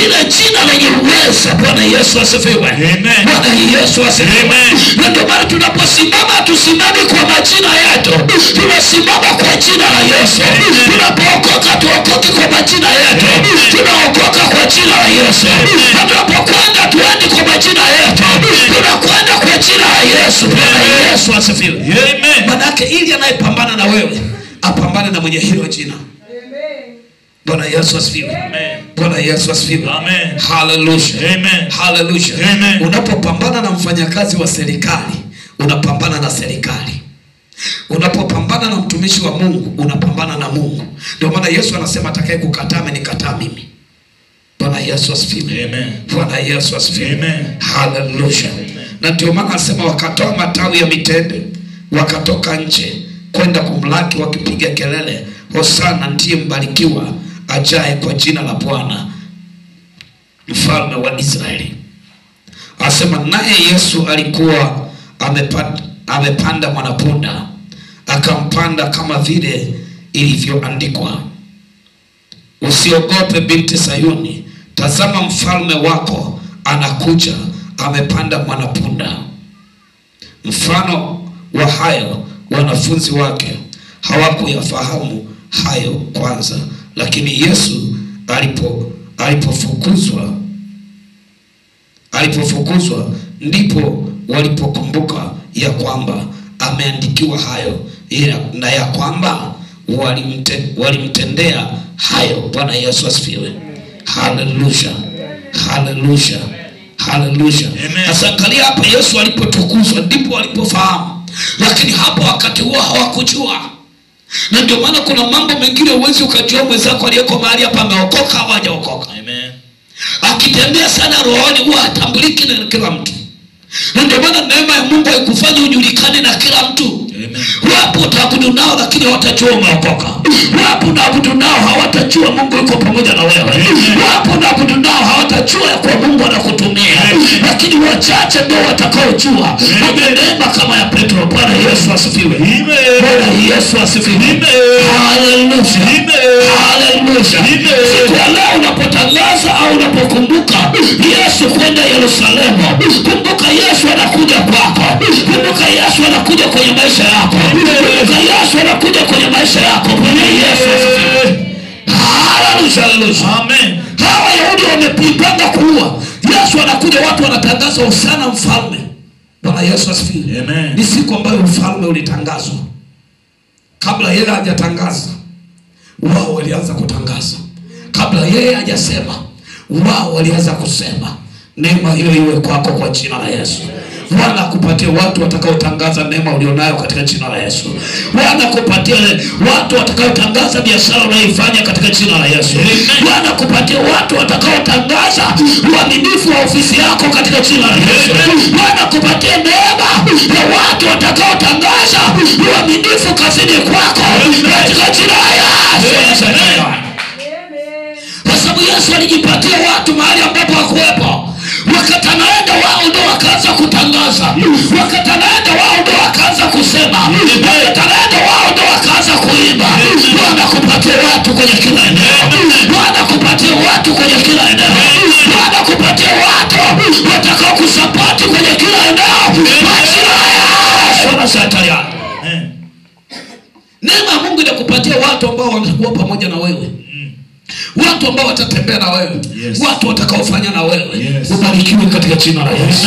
ile jina lenye uwezo. Bwana Yesu asifiwe. Bwana Yesu asifiwe. Na ndio maana tunaposimama tusimame kwa majina yetu, tunasimama kwa jina la Yesu. Tunapookoka tuokoke kwa majina yetu, tunaokoka kwa jina la Yesu. Na tunapokwenda tuende kwa majina yetu, tunakwenda kwa jina la Yesu. Bwana Yesu asifiwe. Amen. Manake ili anayepambana na wewe apambane na mwenye hilo jina. Amen. Bwana Yesu asifiwe. Amen. Bwana Yesu asifiwe. Amen. Hallelujah. Amen. Hallelujah. Amen. Unapopambana na mfanyakazi wa serikali, unapambana na serikali. Unapopambana na mtumishi wa Mungu, unapambana na Mungu. Ndio maana Yesu anasema, atakaye kukataa amenikataa mimi. Bwana Yesu asifiwe. Amen. Bwana Yesu asifiwe. Amen. Hallelujah. Na ndio maana anasema, wakatoa matawi ya mitende, wakatoka nje kwenda kumlaki, wakipiga kelele, Hosana ndiye mbarikiwa ajaye kwa jina la Bwana, mfalme wa Israeli. Anasema, naye Yesu alikuwa amepanda mwanapunda, akampanda kama vile ilivyoandikwa, usiogope binti Sayuni, tazama mfalme wako anakuja, amepanda mwanapunda. Mfano wa hayo wanafunzi wake hawakuyafahamu hayo kwanza, lakini Yesu alipofukuzwa ndipo walipokumbuka ya kwamba ameandikiwa hayo, na ya kwamba walimtendea hayo. Bwana Yesu asifiwe. Haleluya, haleluya, haleluya. Sasa angalia hapa, Yesu alipotukuzwa ndipo walipofahamu, lakini hapo wakati huo hawakujua. Na ndio maana kuna mambo mengine uwezi ukajua mwenzako aliyeko mahali hapa ameokoka au hajaokoka. Amen. Akitembea sana rohoni huwa hatambuliki na kila mtu. Na ndio maana neema ya Mungu haikufanya ujulikane na kila mtu. Wapo utaabudu nao lakini hawatajua umeokoka. Wapo unaabudu nao hawatajua Mungu yuko pamoja na wewe. Wapo unaabudu nao hawatajua ya kuwa Mungu anakutumia. Lakini wachache ndio watakaojua. Neema kama ya Petro. Bwana Yesu asifiwe. Bwana Yesu asifiwe. Haleluya. Haleluya. Siku ya leo unapotangaza au unapokumbuka Yesu kwenda Yerusalemu, kumbuka Yesu anakuja kwako. Kumbuka Yesu anakuja kwenye maisha yako. Kumbuka Yesu anakuja kwenye maisha yako. Bwana Yesu asifiwe. Haleluya. Amen. Hawa Yahudi wamepanga kuua. Yesu anakuja, watu wanatangaza usana mfalme. Bwana Yesu asifiwe. Amen. Ni siku ambayo ufalme ulitangazwa. Kabla yeye hajatangaza, wao walianza kutangaza. Kabla yeye hajasema, wao walianza kusema. Neema hiyo iwe kwako kwa jina la Yesu. Bwana akupatie watu watakaotangaza neema ulionayo katika jina la Yesu. Bwana akupatie watu watakaotangaza biashara unayoifanya katika jina la Yesu. Bwana akupatie watu watakaotangaza uaminifu wa ofisi yako katika jina la Yesu. Bwana akupatie neema ya watu watakaotangaza uaminifu kazini kwako katika jina la Yesu. Kwa sababu Yesu alijipatia watu mahali ambapo hakuwepo. Wakati anaenda wao ndio wakaanza kutangaza. Wakati anaenda wao ndio wakaanza kusema. Wakati anaenda wao ndio wakaanza kuimba. Bwana kupatie watu kwenye kila eneo. Bwana kupatie watu kwenye kila eneo. Bwana kupatie watu watakao kusapoti kwenye kila eneo. Neema ya Mungu inakupatia watu ambao wanakuwa pamoja na wewe. Watu ambao watatembea na wewe. Yes. Watu watakaofanya na wewe. Yes. Ubarikiwe katika jina la Yesu.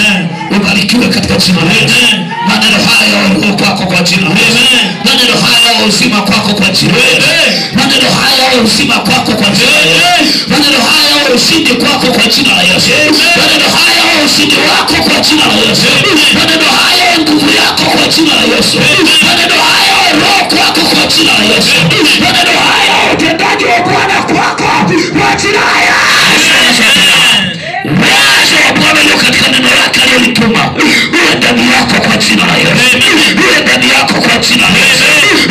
Ubarikiwe katika jina la Yesu. Maneno haya yawe kwako kwa jina la Yesu. Maneno haya yawe uzima kwako kwa jina la Yesu. Maneno haya yawe uzima kwako kwa jina la Yesu. Maneno haya yawe ushindi kwako kwa jina la Yesu. Maneno haya yawe ushindi wako kwa jina la Yesu. Maneno haya yawe nguvu yako kwa jina la Yesu. Maneno haya yawe roho kwako kwa jina la Yesu. Maneno haya yawe utendaji wa Bwana kwako kwa jina la Yesu. Wazo wa Bwana leo katika neno lake alilotuma uwe ndani yako kwa jina la Yesu. Uwe ndani yako kwa jina la Yesu.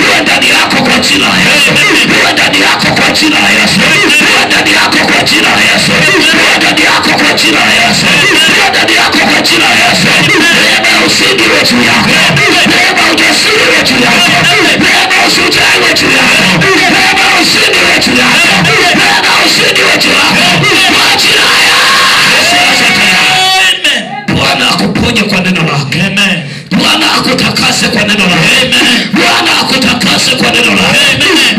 Uwe ndani yako kwa jina la Yesu. Uwe ndani yako kwa jina la Yesu. Uwe ndani yako kwa jina la Yesu. Uwe ndani yako kwa jina la Yesu. Uwe ndani yako kwa jina la Yesu. Neema ya ushindi iwe juu yako. Neema ya ujasiri iwe juu yako. Neema ya ushujaa iwe juu yako. Neema ya ushindi iwe juu yako. Neema ya ushindi iwe juu yako. Kwa jina la Yesu. Bwana akuponye kwa neno lake. Bwana akutakase kwa neno lake. Bwana akutakase kwa neno lake.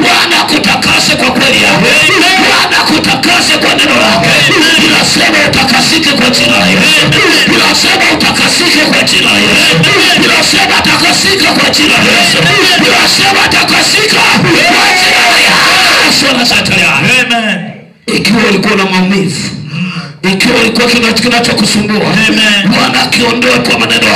Bwana akutakase kwa kweli yake. Bwana akutakase kwa neno lake. Ninasema utakasike kwa jina la Yesu. Ninasema utakasike kwa jina la Yesu. Ninasema utakasike kwa jina la Yesu. Ninasema utakasike kwa jina la Yesu. Amen. Ikiwa ulikuwa na maumivu, ikiwa ulikuwa kinachokusumbua, Bwana akiondoe kwa maneno